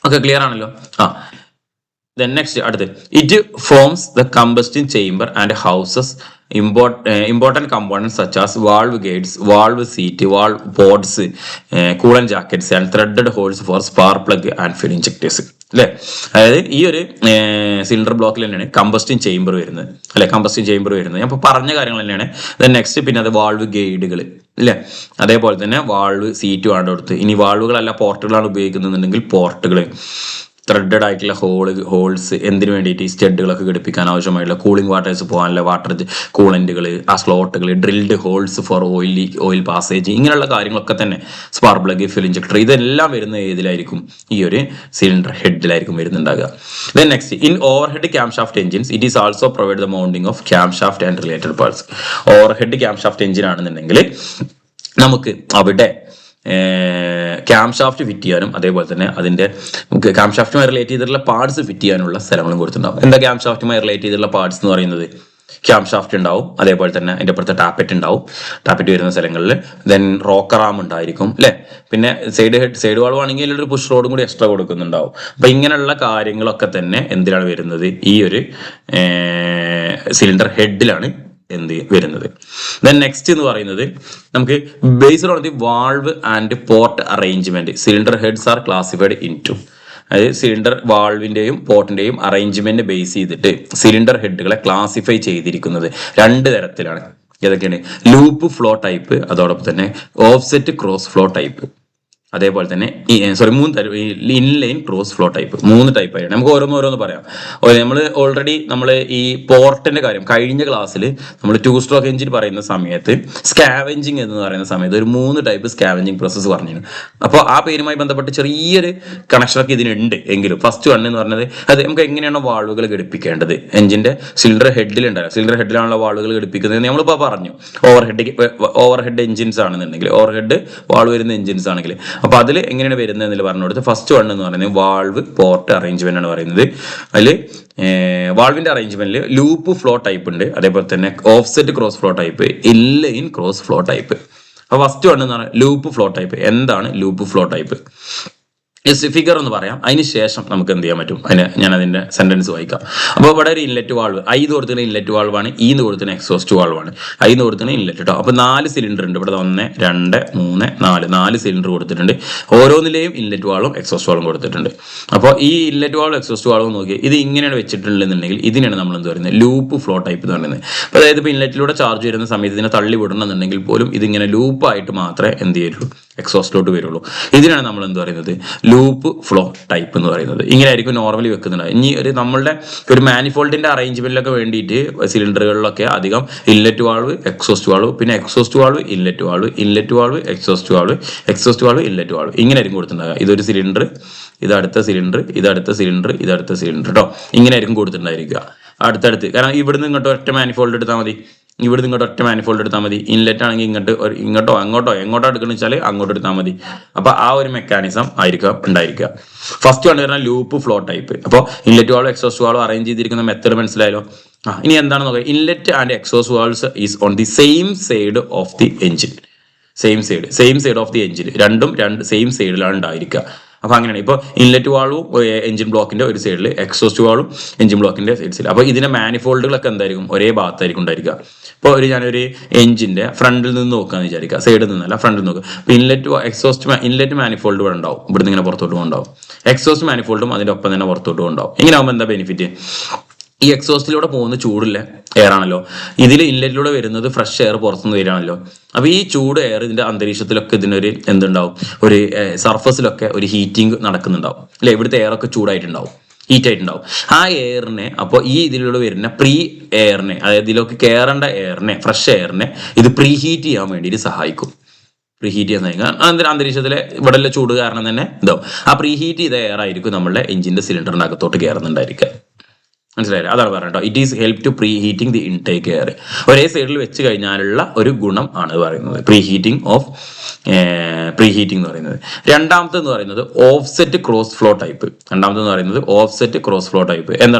ഓക്കെ, ക്ലിയർ ആണല്ലോ? Then next, അടുത്ത് it forms the കമ്പസ്റ്റിൻ chamber and houses important components such as valve gates, valve seat, valve pods, coolant jackets and threaded holes for spark plug and feed injectors, അല്ലെ? അതായത് ഈ ഒരു cylinder ബ്ലോക്കിൽ തന്നെയാണ് കമ്പസ്റ്റിൻ chamber വരുന്നത്, അല്ലെ? കമ്പസ്റ്റിൻ chamber വരുന്നത് ഞാൻ ഇപ്പോൾ പറഞ്ഞ കാര്യങ്ങൾ തന്നെയാണ്. ദെൻ നെക്സ്റ്റ് പിന്നെ അത് വാൾവ് ഗൈഡുകൾ, അല്ലെ? അതേപോലെ തന്നെ വാൾവ് സീറ്റ് വേണ്ട കൊടുത്ത്. ഇനി വാൾവുകളല്ല പോർട്ടുകളാണ് ഉപയോഗിക്കുന്നുണ്ടെങ്കിൽ പോർട്ടുകൾ, ത്രെഡഡ് ആയിട്ടുള്ള ഹോൾസ് എന്തിനു വേണ്ടിയിട്ട്? ഈ സ്റ്റഡുകളൊക്കെ ഘടിപ്പിക്കാൻ ആവശ്യമായിട്ടുള്ള കൂളിംഗ് വാട്ടേഴ്സ് പോകാനുള്ള വാട്ടർ കൂളന്റുകൾ, ആ സ്ലോട്ടുകൾ, drilled holes for oil passage, ഇങ്ങനെയുള്ള കാര്യങ്ങളൊക്കെ തന്നെ സ്പാർക്ക് പ്ലഗ്, ഫ്യൂൽ ഇഞ്ചക്ടർ, ഇതെല്ലാം വരുന്ന ഏതിലായിരിക്കും? ഈ ഒരു സിലിണ്ടർ ഹെഡിലായിരിക്കും വരുന്നുണ്ടാകുക. Then next, in over head cam shaft engines it is also provide the mounting of cam shaft and related parts. Over head cam shaft engine ആണെന്നുണ്ടെങ്കിൽ നമുക്ക് അവിടെ ക്യാം ഷാഫ്റ്റ് ഫിറ്റ് ചെയ്യാനും അതേപോലെ തന്നെ അതിന്റെ ക്യാം ഷാഫ്റ്റുമായി റിലേറ്റ് ചെയ്തിട്ടുള്ള പാർട്സ് ഫിറ്റ് ചെയ്യാനുള്ള സ്ഥലങ്ങളും കൊടുത്തിട്ടുണ്ടാവും. എന്താ ക്യാം ഷാഫ്റ്റുമായി റിലേറ്റ് ചെയ്തിട്ടുള്ള പാർട്സ് എന്ന് പറയുന്നത്? ക്യാം ഷാഫ്റ്റ് ഉണ്ടാവും, അതേപോലെ തന്നെ അതിന്റെ അപ്പുറത്തെ ടാപ്പറ്റ് ഉണ്ടാവും, ടാപ്പറ്റ് വരുന്ന സ്ഥലങ്ങളിൽ. ദെൻ റോക്കർ ആം ഉണ്ടായിരിക്കും, അല്ലെ? പിന്നെ സൈഡ് വാൾവ് ആണെങ്കിൽ ഒരു പുഷ് റോഡും കൂടി എക്സ്ട്രാ കൊടുക്കുന്നുണ്ടാവും. അപ്പൊ ഇങ്ങനെയുള്ള കാര്യങ്ങളൊക്കെ തന്നെ എന്തിനാണ് വരുന്നത്? ഈ ഒരു സിലിണ്ടർ ഹെഡിലാണ് എന്ത് വരുന്നത്. ദെൻ നെക്സ്റ്റ് എന്ന് പറയുന്നത് നമുക്ക് based on the valve and port arrangement cylinder heads are classified into. അതായത് സിലിണ്ടർ വാൾവിന്റെയും പോർട്ടിന്റെയും അറേഞ്ച്മെന്റ് ബേസ് ചെയ്തിട്ട് സിലിണ്ടർ ഹെഡുകളെ ക്ലാസിഫൈ ചെയ്തിരിക്കുന്നത് 2 തരത്തിലാണ്. ഏതൊക്കെയാണ്? ലൂപ്പ് ഫ്ലോ ടൈപ്പ്, അതോടൊപ്പം തന്നെ ഓഫ്സെറ്റ് ക്രോസ് ഫ്ലോ ടൈപ്പ്, അതേപോലെ തന്നെ ഇൻലൈൻ ക്രോസ് ഫ്ലോ ടൈപ്പ്. 3 ടൈപ്പായിട്ട് നമുക്ക് ഓരോന്ന് പറയാം. നമ്മൾ ഈ പോർട്ടിന്റെ കാര്യം കഴിഞ്ഞ ക്ലാസ്സിൽ നമ്മൾ 2 സ്ട്രോക്ക് എഞ്ചിൻ പറയുന്ന സമയത്ത് സ്കാവെഞ്ചിങ് എന്ന് പറയുന്ന സമയത്ത് ഒരു 3 ടൈപ്പ് സ്കാവെഞ്ചിങ് പ്രോസസ്സ് പറഞ്ഞിരുന്നു. അപ്പോൾ ആ പേരുമായി ബന്ധപ്പെട്ട് ചെറിയൊരു കണക്ഷനൊക്കെ ഇതിനുണ്ട്. എങ്കിലും ഫസ്റ്റ് വൺ എന്ന് പറഞ്ഞത് അത് നമുക്ക് എങ്ങനെയാണ് വാൾവുകൾ ഘടിപ്പിക്കേണ്ടത്, എഞ്ചിന്റെ സിലിണ്ടർ ഹെഡിലുണ്ടാകും. സിലിണ്ടർ ഹെഡിലാണുള്ള വാൾവുകൾ ഘടിപ്പിക്കുന്നത് നമ്മളിപ്പോൾ പറഞ്ഞു. ഓവർ ഹെഡ് എഞ്ചിൻസ് ആണെന്നുണ്ടെങ്കിൽ, ഓവർ ഹെഡ് വാൾവ് വരുന്ന എഞ്ചിൻസ് ആണെങ്കിൽ, അപ്പൊ അതിൽ എങ്ങനെയാണ് വരുന്നത് പറഞ്ഞു കൊടുത്ത് ഫസ്റ്റ് വൺ എന്ന് പറയുന്നത് വാൾവ് പോർട്ട് അറേഞ്ച്മെന്റ് ആണ് പറയുന്നത്. അതിൽ വാൾവിന്റെ അറേഞ്ച്മെന്റിൽ ലൂപ്പ് ഫ്ലോ ടൈപ്പ് ഉണ്ട്, അതേപോലെ തന്നെ offset cross flow type, inline cross flow type. അപ്പൊ ഫസ്റ്റ് വൺ എന്ന് പറഞ്ഞാൽ ലൂപ്പ് ഫ്ലോ ടൈപ്പ്. എന്താണ് ലൂപ്പ് ഫ്ലോ ടൈപ്പ്? ഫിഗർ എന്ന് പറയാം, അതിന് ശേഷം നമുക്ക് എന്ത് ചെയ്യാൻ പറ്റും, ഞാൻ അതിന്റെ സെന്റൻസ് വായിക്കാം. അപ്പോൾ ഇവിടെ ഒരു ഇൻലെറ്റ് വാൾവ്, ഐ എന്ന് കൊടുത്തിന് ഇൻലെറ്റ് വാൾവാണ്, ഇ എന്ന് കൊടുത്തിന് എക്സോസ്റ്റ് വാൾവാണ്. ഐ എന്ന് കൊടുത്തിന് ഇൻലെറ്റ് കേട്ടോ. അപ്പൊ 4 സിലിണ്ടർ ഉണ്ട് ഇവിടെ. 1 2 3 4 സിലിണ്ടർ കൊടുത്തിട്ടുണ്ട്. ഓരോന്നിലെയും ഇൻലെറ്റ് വാൾവും എക്സോസ്റ്റ് വാൾവും കൊടുത്തിട്ടുണ്ട്. അപ്പോൾ ഈ ഇൻലെറ്റ് വാൾവും എക്സോസ്റ്റ് വാൾവും നോക്കി ഇത് ഇങ്ങനെയാണ് വെച്ചിട്ടുണ്ടെന്നുണ്ടെങ്കിൽ ഇതിനാണ് നമ്മൾ എന്ത് പറയുന്നത്, ലൂപ്പ് ഫ്ലോ ടൈപ്പ് എന്ന് പറയുന്നത്. അപ്പോൾ അതായത് ഇപ്പോൾ ഇൻലെറ്റിലൂടെ ചാർജ് വരുന്ന സമയത്ത് ഇതിനെ തള്ളി വിടണമെന്നുണ്ടെങ്കിൽ പോലും ഇതിങ്ങനെ ലൂപ്പായിട്ട് മാത്രമേ എന്ത് ചെയ്യുള്ളൂ, എക്സോസ്റ്റിലോട്ട് വരുള്ളൂ. ഇതിനാണ് നമ്മൾ എന്ത് പറയുന്നത്, ലൂപ്പ് ഫ്ലോ ടൈപ്പ് എന്ന് പറയുന്നത്. ഇങ്ങനെ ആയിരിക്കും നോർമലി വെക്കുന്നുണ്ട്. ഇനി നമ്മളുടെ ഒരു മാനിഫോൾഡിന്റെ അറേഞ്ച്മെന്റിലൊക്കെ വേണ്ടിയിട്ട് സിലിണ്ടറുകളിലൊക്കെ അധികം ഇൻലെറ്റ് വാൾവ്, എക്സോസ്റ്റ് വാൾവ്, പിന്നെ exhaust valve, inlet valve, inlet valve, exhaust valve, exhaust valve, inlet valve, ഇങ്ങനെ ആയിരിക്കും കൊടുത്തിട്ടുണ്ടാകുക. ഇതൊരു സിലിണ്ടർ, ഇതടുത്ത സിലിണ്ടർ, ഇതടുത്ത സിലിണ്ടർ, ഇതടുത്ത സിലിണ്ടർ കേട്ടോ. ഇങ്ങനെ ആയിരിക്കും കൊടുത്തിട്ടുണ്ടായിരിക്കുക അടുത്തടുത്ത്. കാരണം ഇവിടുന്ന് ഇങ്ങോട്ട് ഒറ്റ മാനിഫോൾഡ് എടുത്താൽ മതി, ഇവിടെ ഇങ്ങോട്ട് ഒറ്റ മാനിഫോൾഡ് എടുത്താൽ മതി. ഇൻലെറ്റ് ആണെങ്കിൽ ഇങ്ങോട്ടോ എങ്ങോട്ടോ എടുക്കണമെന്ന് വെച്ചാൽ അങ്ങോട്ട് എടുത്താൽ മതി. അപ്പൊ ആ ഒരു മെക്കാനിസം ആയിരിക്കും ഉണ്ടായിരിക്കുക. ഫസ്റ്റ് വൺ പറഞ്ഞാൽ ലൂപ്പ് ഫ്ലോ ടൈപ്പ്. അപ്പോൾ inlet valve exhaust valve arrange ചെയ്തിരിക്കുന്ന മെത്തേഡ് മനസ്സിലായല്ലോ. ഇനി എന്താണെന്ന് നോക്കാം. Inlet and exhaust valves is on the same side of the engine. Same side of the engine, രണ്ടും സെയിം സൈഡിലാണ് ഉണ്ടായിരിക്കുക. അപ്പൊ അങ്ങനെയാണ്. ഇപ്പോൾ ഇൻലെറ്റ് വാൾവും എഞ്ചിൻ ബ്ലോക്കിന്റെ ഒരു സൈഡിൽ, എക്സോസ്റ്റ് വാൾവും എഞ്ചിൻ ബ്ലോക്കിന്റെ സൈഡിൽ. അപ്പൊ ഇതിന്റെ മാനിഫോൾഡുകളൊക്കെ എന്തായിരിക്കും, ഒരേ ഭാഗത്തായിരിക്കും ഉണ്ടായിരിക്കുക. ഇപ്പോൾ ഞാനൊരു എഞ്ചിന്റെ ഫ്രണ്ടിൽ നിന്ന് നോക്കാന്ന് വിചാരിക്കുക, സൈഡിൽ നിന്നല്ല ഫ്രണ്ടിൽ നോക്കുക. അപ്പൊ ഇൻലെറ്റ് മാനിഫോൾഡ് ഇവിടെ ഉണ്ടാവും, ഇവിടുന്ന് ഇങ്ങനെ പുറത്തോട്ട് ഉണ്ടാവും. എക്സോസ്റ്റ് മാനിഫോൾഡും അതിന്റെ ഒപ്പം തന്നെ പുറത്തോട്ട് ഉണ്ടാവും. ഇങ്ങനെ ആകുമ്പോൾ എന്താ ബെനിഫിറ്റ്? ഈ എക്സോസ്റ്റിലൂടെ പോകുന്ന ചൂടുള്ള എയർ ആണല്ലോ, ഇതിൽ ഇൻലെറ്റിലൂടെ വരുന്നത് ഫ്രഷ് എയർ പുറത്തുനിന്ന് വരികയാണല്ലോ. അപ്പൊ ഈ ചൂട് എയർ ഇതിന്റെ അന്തരീക്ഷത്തിലൊക്കെ ഇതിനൊരു എന്തുണ്ടാവും, ഒരു സർഫസിലൊക്കെ ഒരു ഹീറ്റിംഗ് നടക്കുന്നുണ്ടാവും അല്ലെ. ഇവിടുത്തെ എയറൊക്കെ ചൂടായിട്ടുണ്ടാവും, ഹീറ്റ് ആയിട്ടുണ്ടാവും. ആ എയറിനെ, അപ്പോൾ ഈ ഇതിലൂടെ വരുന്ന എയറിനെ, അതായത് ഇതിലൊക്കെ കയറേണ്ട എയറിനെ, ഫ്രഷ് എയറിനെ ഇത് പ്രീ ഹീറ്റ് ചെയ്യാൻ വേണ്ടിയിട്ട് സഹായിക്കും. പ്രീ ഹീറ്റ് ചെയ്യാൻ അന്തരീക്ഷത്തിലെ ഇവിടെയുള്ള ചൂട് കാരണം തന്നെ ഇതാവും. ആ പ്രീ ഹീറ്റ് ചെയ്ത എയർ ആയിരിക്കും നമ്മളുടെ എഞ്ചിന്റെ സിലിണ്ടറിന്റെ അകത്തോട്ട് കയറുന്നുണ്ടായിരിക്കുക. മനസ്സിലായില്ലേ? അതാണ് പറയുന്നത്. It is help to pre heating the intake air. ഒരേ സൈഡിൽ വെച്ച് കഴിഞ്ഞാലുള്ള ഒരു ഗുണം ആണ് പറയുന്നത് പ്രീ ഹീറ്റിംഗ് എന്ന് പറയുന്നത്. രണ്ടാമത്തെന്ന് പറയുന്നത് ഓഫ്സെറ്റ് ക്രോസ് ഫ്ലോ ടൈപ്പ്. എന്താണ്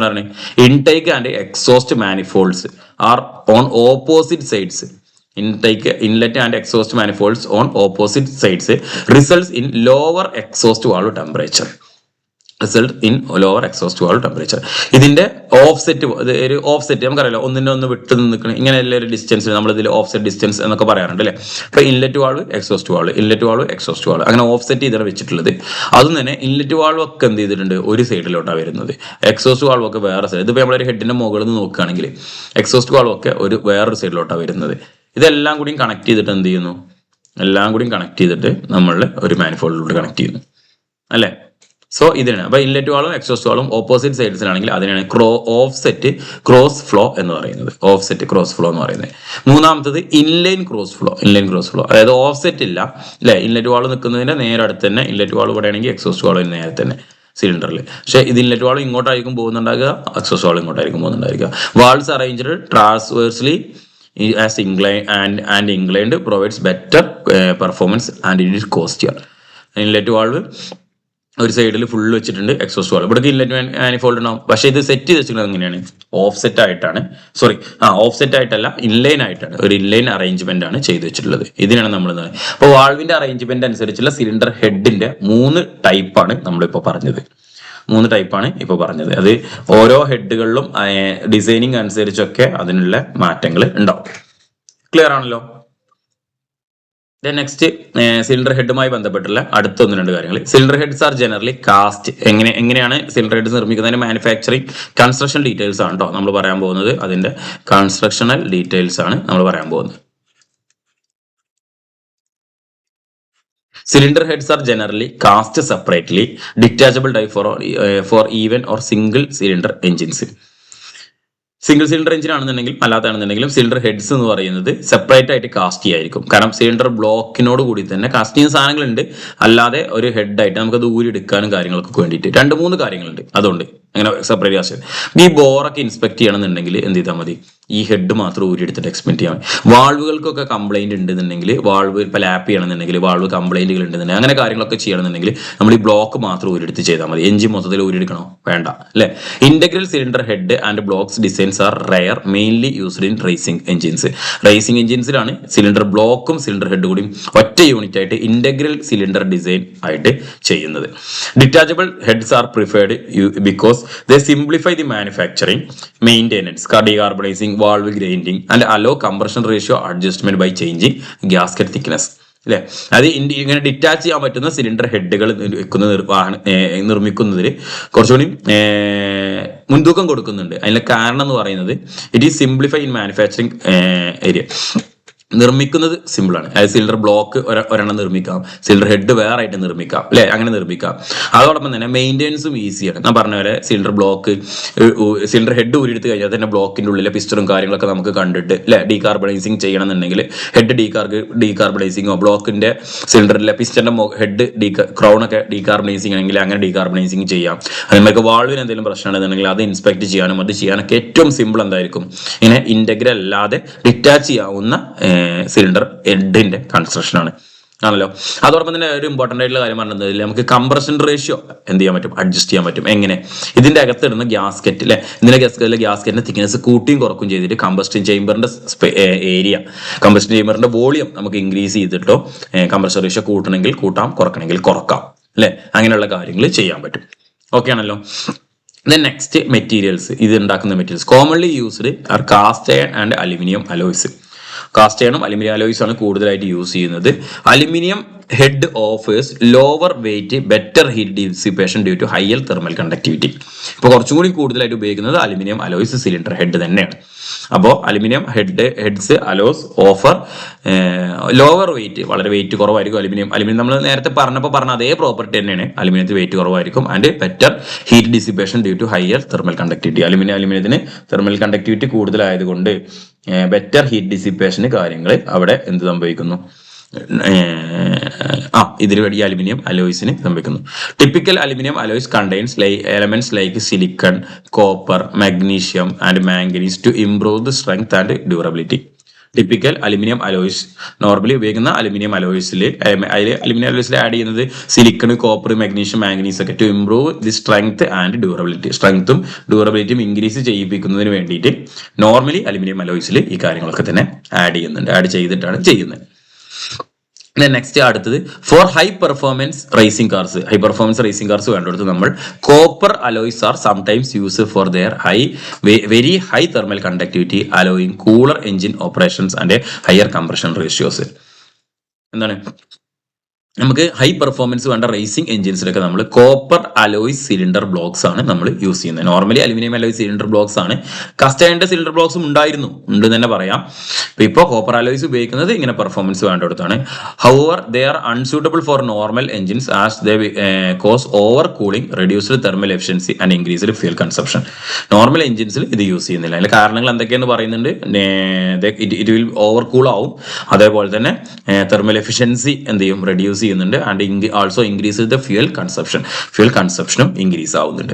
പറയുന്നത്? Intake and exhaust manifolds are on opposite sides. Inlet and exhaust manifolds on opposite sides results in lower exhaust valve temperature. ഇതിന്റെ ഓഫ്സെറ്റ്, ഒരു ഓഫ്സെറ്റ് നമുക്കറിയാലോ, ഒന്നിനൊന്ന് വിട്ട് നിൽക്കണം, ഇങ്ങനെയുള്ള ഒരു ഡിസ്റ്റൻസ് നമ്മൾ ഇതിൽ ഓഫ്സെറ്റ് ഡിസ്റ്റൻസ് എന്നൊക്കെ പറയാറുണ്ട് അല്ലേ. അപ്പൊ ഇൻലെറ്റ് വാൾവ്, എക്സോസ്റ്റ് വാൾവ് അങ്ങനെ ഓഫ്സെറ്റ് ചെയ്താണ് വെച്ചിട്ടുള്ളത്. അതും തന്നെ ഇൻലെറ്റ് വാൾവ് ഒക്കെ എന്ത് ചെയ്തിട്ടുണ്ട്, ഒരു സൈഡിലോട്ടാണ് വരുന്നത്. എക്സോസ്റ്റ് വാൾവ് ഒക്കെ വേറെ സൈഡ്. ഇതിപ്പോ നമ്മളൊരു ഹെഡിന്റെ മുകളിൽ നിന്ന് നോക്കുകയാണെങ്കിൽ എക്സോസ്റ്റ് വാൾവ് ഒക്കെ വേറൊരു സൈഡിലോട്ടാണ് വരുന്നത്. ഇതെല്ലാം കൂടി കണക്ട് ചെയ്തിട്ട് എന്ത് ചെയ്യുന്നു, നമ്മൾ ഒരു മാനിഫോൾഡിലോട്ട് കണക്ട് ചെയ്യുന്നു അല്ലേ. സോ ഇതിനാണ്. അപ്പൊ ഇൻലെറ്റ് വാൾവും എക്സോസ്റ്റ് വാൾവും ഓപ്പോസിറ്റ് സൈഡ്സിലാണെങ്കിൽ അതിനാണ് ഓഫ്സെറ്റ് ക്രോസ് ഫ്ലോ എന്ന് പറയുന്നത്. മൂന്നാമത്തത് ഇൻലൈൻ ക്രോസ് ഫ്ലോ. അതായത് ഓഫ്സെറ്റ് ഇല്ല അല്ലെ. ഇൻലെറ്റ് വാൾവ് നിൽക്കുന്നതിന്റെ നേരെ അടുത്ത് തന്നെ, ഇൻലെറ്റ് വാൾവ് പറയുകയാണെങ്കിൽ എക്സോസ്റ്റ് വാൾവ് നേരെ തന്നെ സിലിണ്ടറിൽ. പക്ഷെ ഇത് ഇൻലെറ്റ് വാൾവ് ഇങ്ങോട്ടായിരിക്കും പോകുന്നുണ്ടാകുക, എക്സോസ്റ്റ് വാൾവ് ഇങ്ങോട്ടായിരിക്കും പോകുന്നുണ്ടായിരിക്കുക. Valves arranged transversely as inclined provides better performance and it is costlier. Inlet valve ഒരു സൈഡിൽ ഫുള്ള് വെച്ചിട്ടുണ്ട്, എക്സോസ്റ്റ് വാൾവ് ഇവിടെ ഇൻലെറ്റ് മാനിഫോൾഡ് ഉണ്ടാവും. പക്ഷെ ഇത് സെറ്റ് ചെയ്ത് വെച്ചിട്ടുള്ളത് എങ്ങനെയാണ്, ഓഫ്സെറ്റ് ആയിട്ടല്ല, ഇൻലൈൻ ആയിട്ടാണ്. ഒരു ഇൻലൈൻ അറേഞ്ച്മെന്റ് ആണ് ചെയ്തു വെച്ചിട്ടുള്ളത്. ഇതിനാണ് നമ്മൾ. അപ്പോൾ വാൾവിന്റെ അറേഞ്ച്മെന്റ് അനുസരിച്ചുള്ള സിലിണ്ടർ ഹെഡിന്റെ 3 ടൈപ്പാണ് നമ്മളിപ്പോൾ പറഞ്ഞത്. അത് ഓരോ ഹെഡുകളിലും ഡിസൈനിങ് അനുസരിച്ചൊക്കെ അതിനുള്ള മാറ്റങ്ങൾ ഉണ്ടാവും. ക്ലിയർ ആണല്ലോ? നെക്സ്റ്റ് സിലിണ്ടർ ഹെഡുമായി ബന്ധപ്പെട്ടുള്ള അടുത്ത 1-2 കാര്യങ്ങൾ. Cylinder heads are generally cast. എങ്ങനെയാണ് സിലിണ്ടർ ഹെഡ്സ് നിർമ്മിക്കുന്നതിന് മാനുഫാക്ചറിങ് കൺസ്ട്രക്ഷൻ ഡീറ്റെയിൽസ് ആണ് കേട്ടോ നമ്മൾ പറയാൻ പോകുന്നത്. അതിന്റെ കൺസ്ട്രക്ഷണൽ ഡീറ്റെയിൽസ് ആണ് നമ്മൾ പറയാൻ പോകുന്നത്. Cylinder heads are generally cast separately, detachable die for even or single cylinder engines. Single cylinder engine ആണെന്നുണ്ടെങ്കിൽ അല്ലാത്താണെന്നുണ്ടെങ്കിലും സിലിണ്ടർ ഹെഡ്സ് എന്ന് പറയുന്നത് സെപ്പറേറ്റ് ആയിട്ട് കാസ്റ്റ് ചെയ്യായിരിക്കും. കാരണം സിലിണ്ടർ ബ്ലോക്കിനോട് കൂടി തന്നെ കാസ്റ്റ് ചെയ്യുന്ന സാധനങ്ങളുണ്ട്, അല്ലാതെ ഒരു ഹെഡായിട്ട് നമുക്കത് ഊരിയെടുക്കാനും കാര്യങ്ങൾക്കൊക്കെ വേണ്ടിയിട്ട് 2-3 കാര്യങ്ങളുണ്ട്. അതുകൊണ്ട് അങ്ങനെ സെപ്പറേറ്റ് കാസ്റ്റ് ചെയ്ത് ഈ ബോറൊക്കെ ഇൻസ്പെക്ട് ചെയ്യണമെന്നുണ്ടെങ്കിൽ എന്ത് ചെയ്താൽ മതി, ഈ ഹെഡ് മാത്രം ഊരിയെടുത്തിട്ട് എക്സ്പെക്ട് ചെയ്യാൻ മതി. വാൾവുകൾക്കൊക്കെ കംപ്ലൈന്റ് ഉണ്ടെന്നുണ്ടെങ്കിൽ, വാൾവ് ഇപ്പോൾ ലാപ്പ് ചെയ്യണമെന്നുണ്ടെങ്കിൽ, വാൾവ് കംപ്ലൈന്റുകൾ ഉണ്ടെന്നുണ്ടെങ്കിൽ, അങ്ങനെ കാര്യങ്ങളൊക്കെ ചെയ്യണമെന്നുണ്ടെങ്കിൽ നമ്മൾ ഈ ബ്ലോക്ക് മാത്രം ഊരിയെടുത്ത് ചെയ്താൽ മതി. എഞ്ചിൻ മൊത്തത്തിൽ ഊരിയെടുക്കണോ വേണ്ട അല്ലേ. Integral cylinder head and blocks designs are rare, mainly used in racing engines. Racing എഞ്ചിൻസിലാണ് സിലിണ്ടർ ബ്ലോക്കും സിലിണ്ടർ ഹെഡ് കൂടി ഒറ്റ യൂണിറ്റ് ആയിട്ട് ഇന്റഗ്രൽ സിലിണ്ടർ ഡിസൈൻ ആയിട്ട് ചെയ്യുന്നത്. Detachable heads are preferred because they simplify the manufacturing, maintenance, decarbonizing, valve grinding and allow compression ratio adjustment by changing gasket thickness. അല്ലെ, അത് ഇങ്ങനെ ഡിറ്റാച്ച് ചെയ്യാൻ പറ്റുന്ന സിലിണ്ടർ ഹെഡുകൾ നിർമ്മിക്കുന്നതിൽ കുറച്ചുകൂടി മുൻതൂക്കം കൊടുക്കുന്നുണ്ട്. അതിന്റെ കാരണം എന്ന് പറയുന്നത് it is simplify in manufacturing area. നിർമ്മിക്കുന്നത് സിമ്പിളാണ്. അതായത് സിലിണ്ടർ ബ്ലോക്ക് ഒരെണ്ണം നിർമ്മിക്കാം, സിലിണ്ടർ ഹെഡ് വേറെ ആയിട്ട് നിർമ്മിക്കാം അല്ലെ, അങ്ങനെ നിർമ്മിക്കാം. അതോടൊപ്പം തന്നെ മെയിൻ്റെനൻസും ഈസിയാണ്. ഞാൻ പറഞ്ഞ പോലെ സിലിണ്ടർ ഹെഡ് ഊരിയെടുത്ത് കഴിഞ്ഞാൽ തന്നെ ബ്ലോക്കിന്റെ ഉള്ളിലെ പിസ്റ്ററും കാര്യങ്ങളൊക്കെ നമുക്ക് കണ്ടിട്ട് അല്ലെ ഡീകാർബണൈസിങ് ചെയ്യണമെന്നുണ്ടെങ്കിൽ ഹെഡ് ഡീകാർബണൈസിങ്ങോ ബ്ലോക്കിന്റെ സിലിണ്ടറിലെ പിസ്റ്ററിന്റെ ഹെഡ് ക്രൗണൊക്കെ ഡീകാർബണൈസിങ് ആണെങ്കിൽ അങ്ങനെ ഡീകാർബണൈസിങ് ചെയ്യാം. അതേമാതിരി വാൾവിന് എന്തെങ്കിലും പ്രശ്നമാണെന്നുണ്ടെങ്കിൽ അത് ഇൻസ്പെക്ട് ചെയ്യാനും അത് ചെയ്യാനൊക്കെ ഏറ്റവും സിമ്പിൾ എന്തായിരിക്കും, ഇങ്ങനെ ഇന്റഗ്രൽ അല്ലാതെ ഡിറ്റാച്ച് ചെയ്യാവുന്ന സിലിണ്ടർ ഹെഡിന്റെ കൺസ്ട്രക്ഷൻ ആണല്ലോ. അതോടൊപ്പം തന്നെ ഒരു ഇമ്പോർട്ടന്റ് ആയിട്ടുള്ള കാര്യം പറഞ്ഞത് നമുക്ക് കംപ്രഷൻ റേഷ്യോ എന്ത് ചെയ്യാൻ പറ്റും, അഡ്ജസ്റ്റ് ചെയ്യാൻ പറ്റും. എങ്ങനെ, ഇതിന്റെ അകത്തിടുന്ന ഗ്യാസ്കറ്റ് അല്ലെ, ഇതിന്റെ ഗ്യാസ്കറ്റിന്റെ തിക്നെസ് കൂട്ടിയും കുറക്കും ചെയ്തിട്ട് കമ്പസ്റ്റൻ ചേമ്പറിന്റെ ഏരിയ, കമ്പസ്റ്റൻ ചേമ്പറിന്റെ വോളിയം നമുക്ക് ഇൻക്രീസ് ചെയ്തിട്ടോ കംപ്രഷൻ റേഷ്യോ കൂട്ടണമെങ്കിൽ കൂട്ടാം, കുറക്കണമെങ്കിൽ കുറക്കാം അല്ലെ, അങ്ങനെയുള്ള കാര്യങ്ങൾ ചെയ്യാൻ പറ്റും. ഓക്കെ ആണല്ലോ. Then next മെറ്റീരിയൽസ്, ഇത് ഉണ്ടാക്കുന്ന materials commonly used are cast iron and aluminium alloys. Cast അയണും അലുമിനിയം അലോയ്സ് ആണ് കൂടുതലായിട്ട് യൂസ് ചെയ്യുന്നത്. Aluminium head offers lower weight, better heat dissipation due to higher thermal conductivity. ഇപ്പോൾ കുറച്ചും കൂടി കൂടുതലായിട്ട് ഉപയോഗിക്കുന്നത് അലുമിനിയം അലോയ്സ് സിലിണ്ടർ ഹെഡ് തന്നെയാണ്. അപ്പോൾ aluminium heads alloys offer lower weight, വളരെ വെയിറ്റ് കുറവായിരിക്കും. അലുമിനിയം നമ്മൾ നേരത്തെ പറഞ്ഞ അതേ പ്രോപ്പർട്ടി തന്നെയാണ്. അലുമിനിയത്തിന് വെയിറ്റ് കുറവായിരിക്കും and better heat dissipation due to higher thermal conductivity. അലുമിനിയത്തിന് തെർമൽ കണ്ടക്ടിവിറ്റി കൂടുതലായതുകൊണ്ട് ബെറ്റർ ഹീറ്റ് ഡിസിപ്പേഷന് കാര്യങ്ങൾ അവിടെ എന്ത് സംഭവിക്കുന്നു, ഇതിൽ ഈ അലുമിനിയം അലോയ്സിന് സംഭവിക്കുന്നു. Typical aluminium alloys contains elements like silicon, copper, magnesium and manganese to improve the strength and durability. Typical aluminium alloys, normally ഉപയോഗിക്കുന്ന അലുമിനിയം അലോയ്സിൽ ആഡ് ചെയ്യുന്നത് സിലിക്കൺ, കോപ്പർ, മാഗ്നീഷ്യം, മാംഗനീസ് ഒക്കെ to improve the strength and durability. സ്ട്രെങ്ത്തും ഡ്യൂറബിലിറ്റിയും increase ചെയ്യിപ്പിക്കുന്നതിന് വേണ്ടിയിട്ട് normally aluminium അലോയ്സിൽ ഈ കാര്യങ്ങളൊക്കെ തന്നെ ആഡ് ചെയ്തിട്ടാണ് ചെയ്യുന്നത്. നെക്സ്റ്റ് അടുത്തത് for high performance racing cars വേണ്ടിടത്ത് നമ്മൾ copper alloys are sometimes use for their very high thermal conductivity alloying cooler engine operations and higher compression ratios. എന്താണ്, നമുക്ക് ഹൈ പെർഫോമൻസ് വേണ്ട റേസിംഗ് എഞ്ചിൻസിലൊക്കെ നമ്മൾ കോപ്പർ അലോയ്സ് സിലിണ്ടർ ബ്ലോക്സ് ആണ് നമ്മൾ use ചെയ്യുന്നത്. Normally aluminium alloys cylinder blocks ആണ്. Cast cylinder ബ്ലോക്സും ഉണ്ട് തന്നെ പറയാം. ഇപ്പോൾ കോപ്പർ അലോയ്സ് ഉപയോഗിക്കുന്നത് ഇങ്ങനെ പെർഫോമൻസ് വേണ്ടിടത്താണ്. However they are unsuitable four normal engines as they cause over cooling, reduced thermal efficiency and increased fuel consumption. Normal എഞ്ചിൻസിൽ ഇത് യൂസ് ചെയ്യുന്നില്ല. അതിന്റെ കാരണങ്ങൾ എന്തൊക്കെയെന്ന് പറയുന്നുണ്ട്. ഇറ്റ് വിൽ ഓവർ കൂൾ ആവും, അതേപോലെ തന്നെ തെർമൽ എഫിഷ്യൻസി എന്ത് ചെയ്യും, റെഡ്യൂസ് ചെയ്യുന്നുണ്ട് and also increase the fuel കൺസപ്ഷനും ഇൻക്രീസ് ആവുന്നുണ്ട്.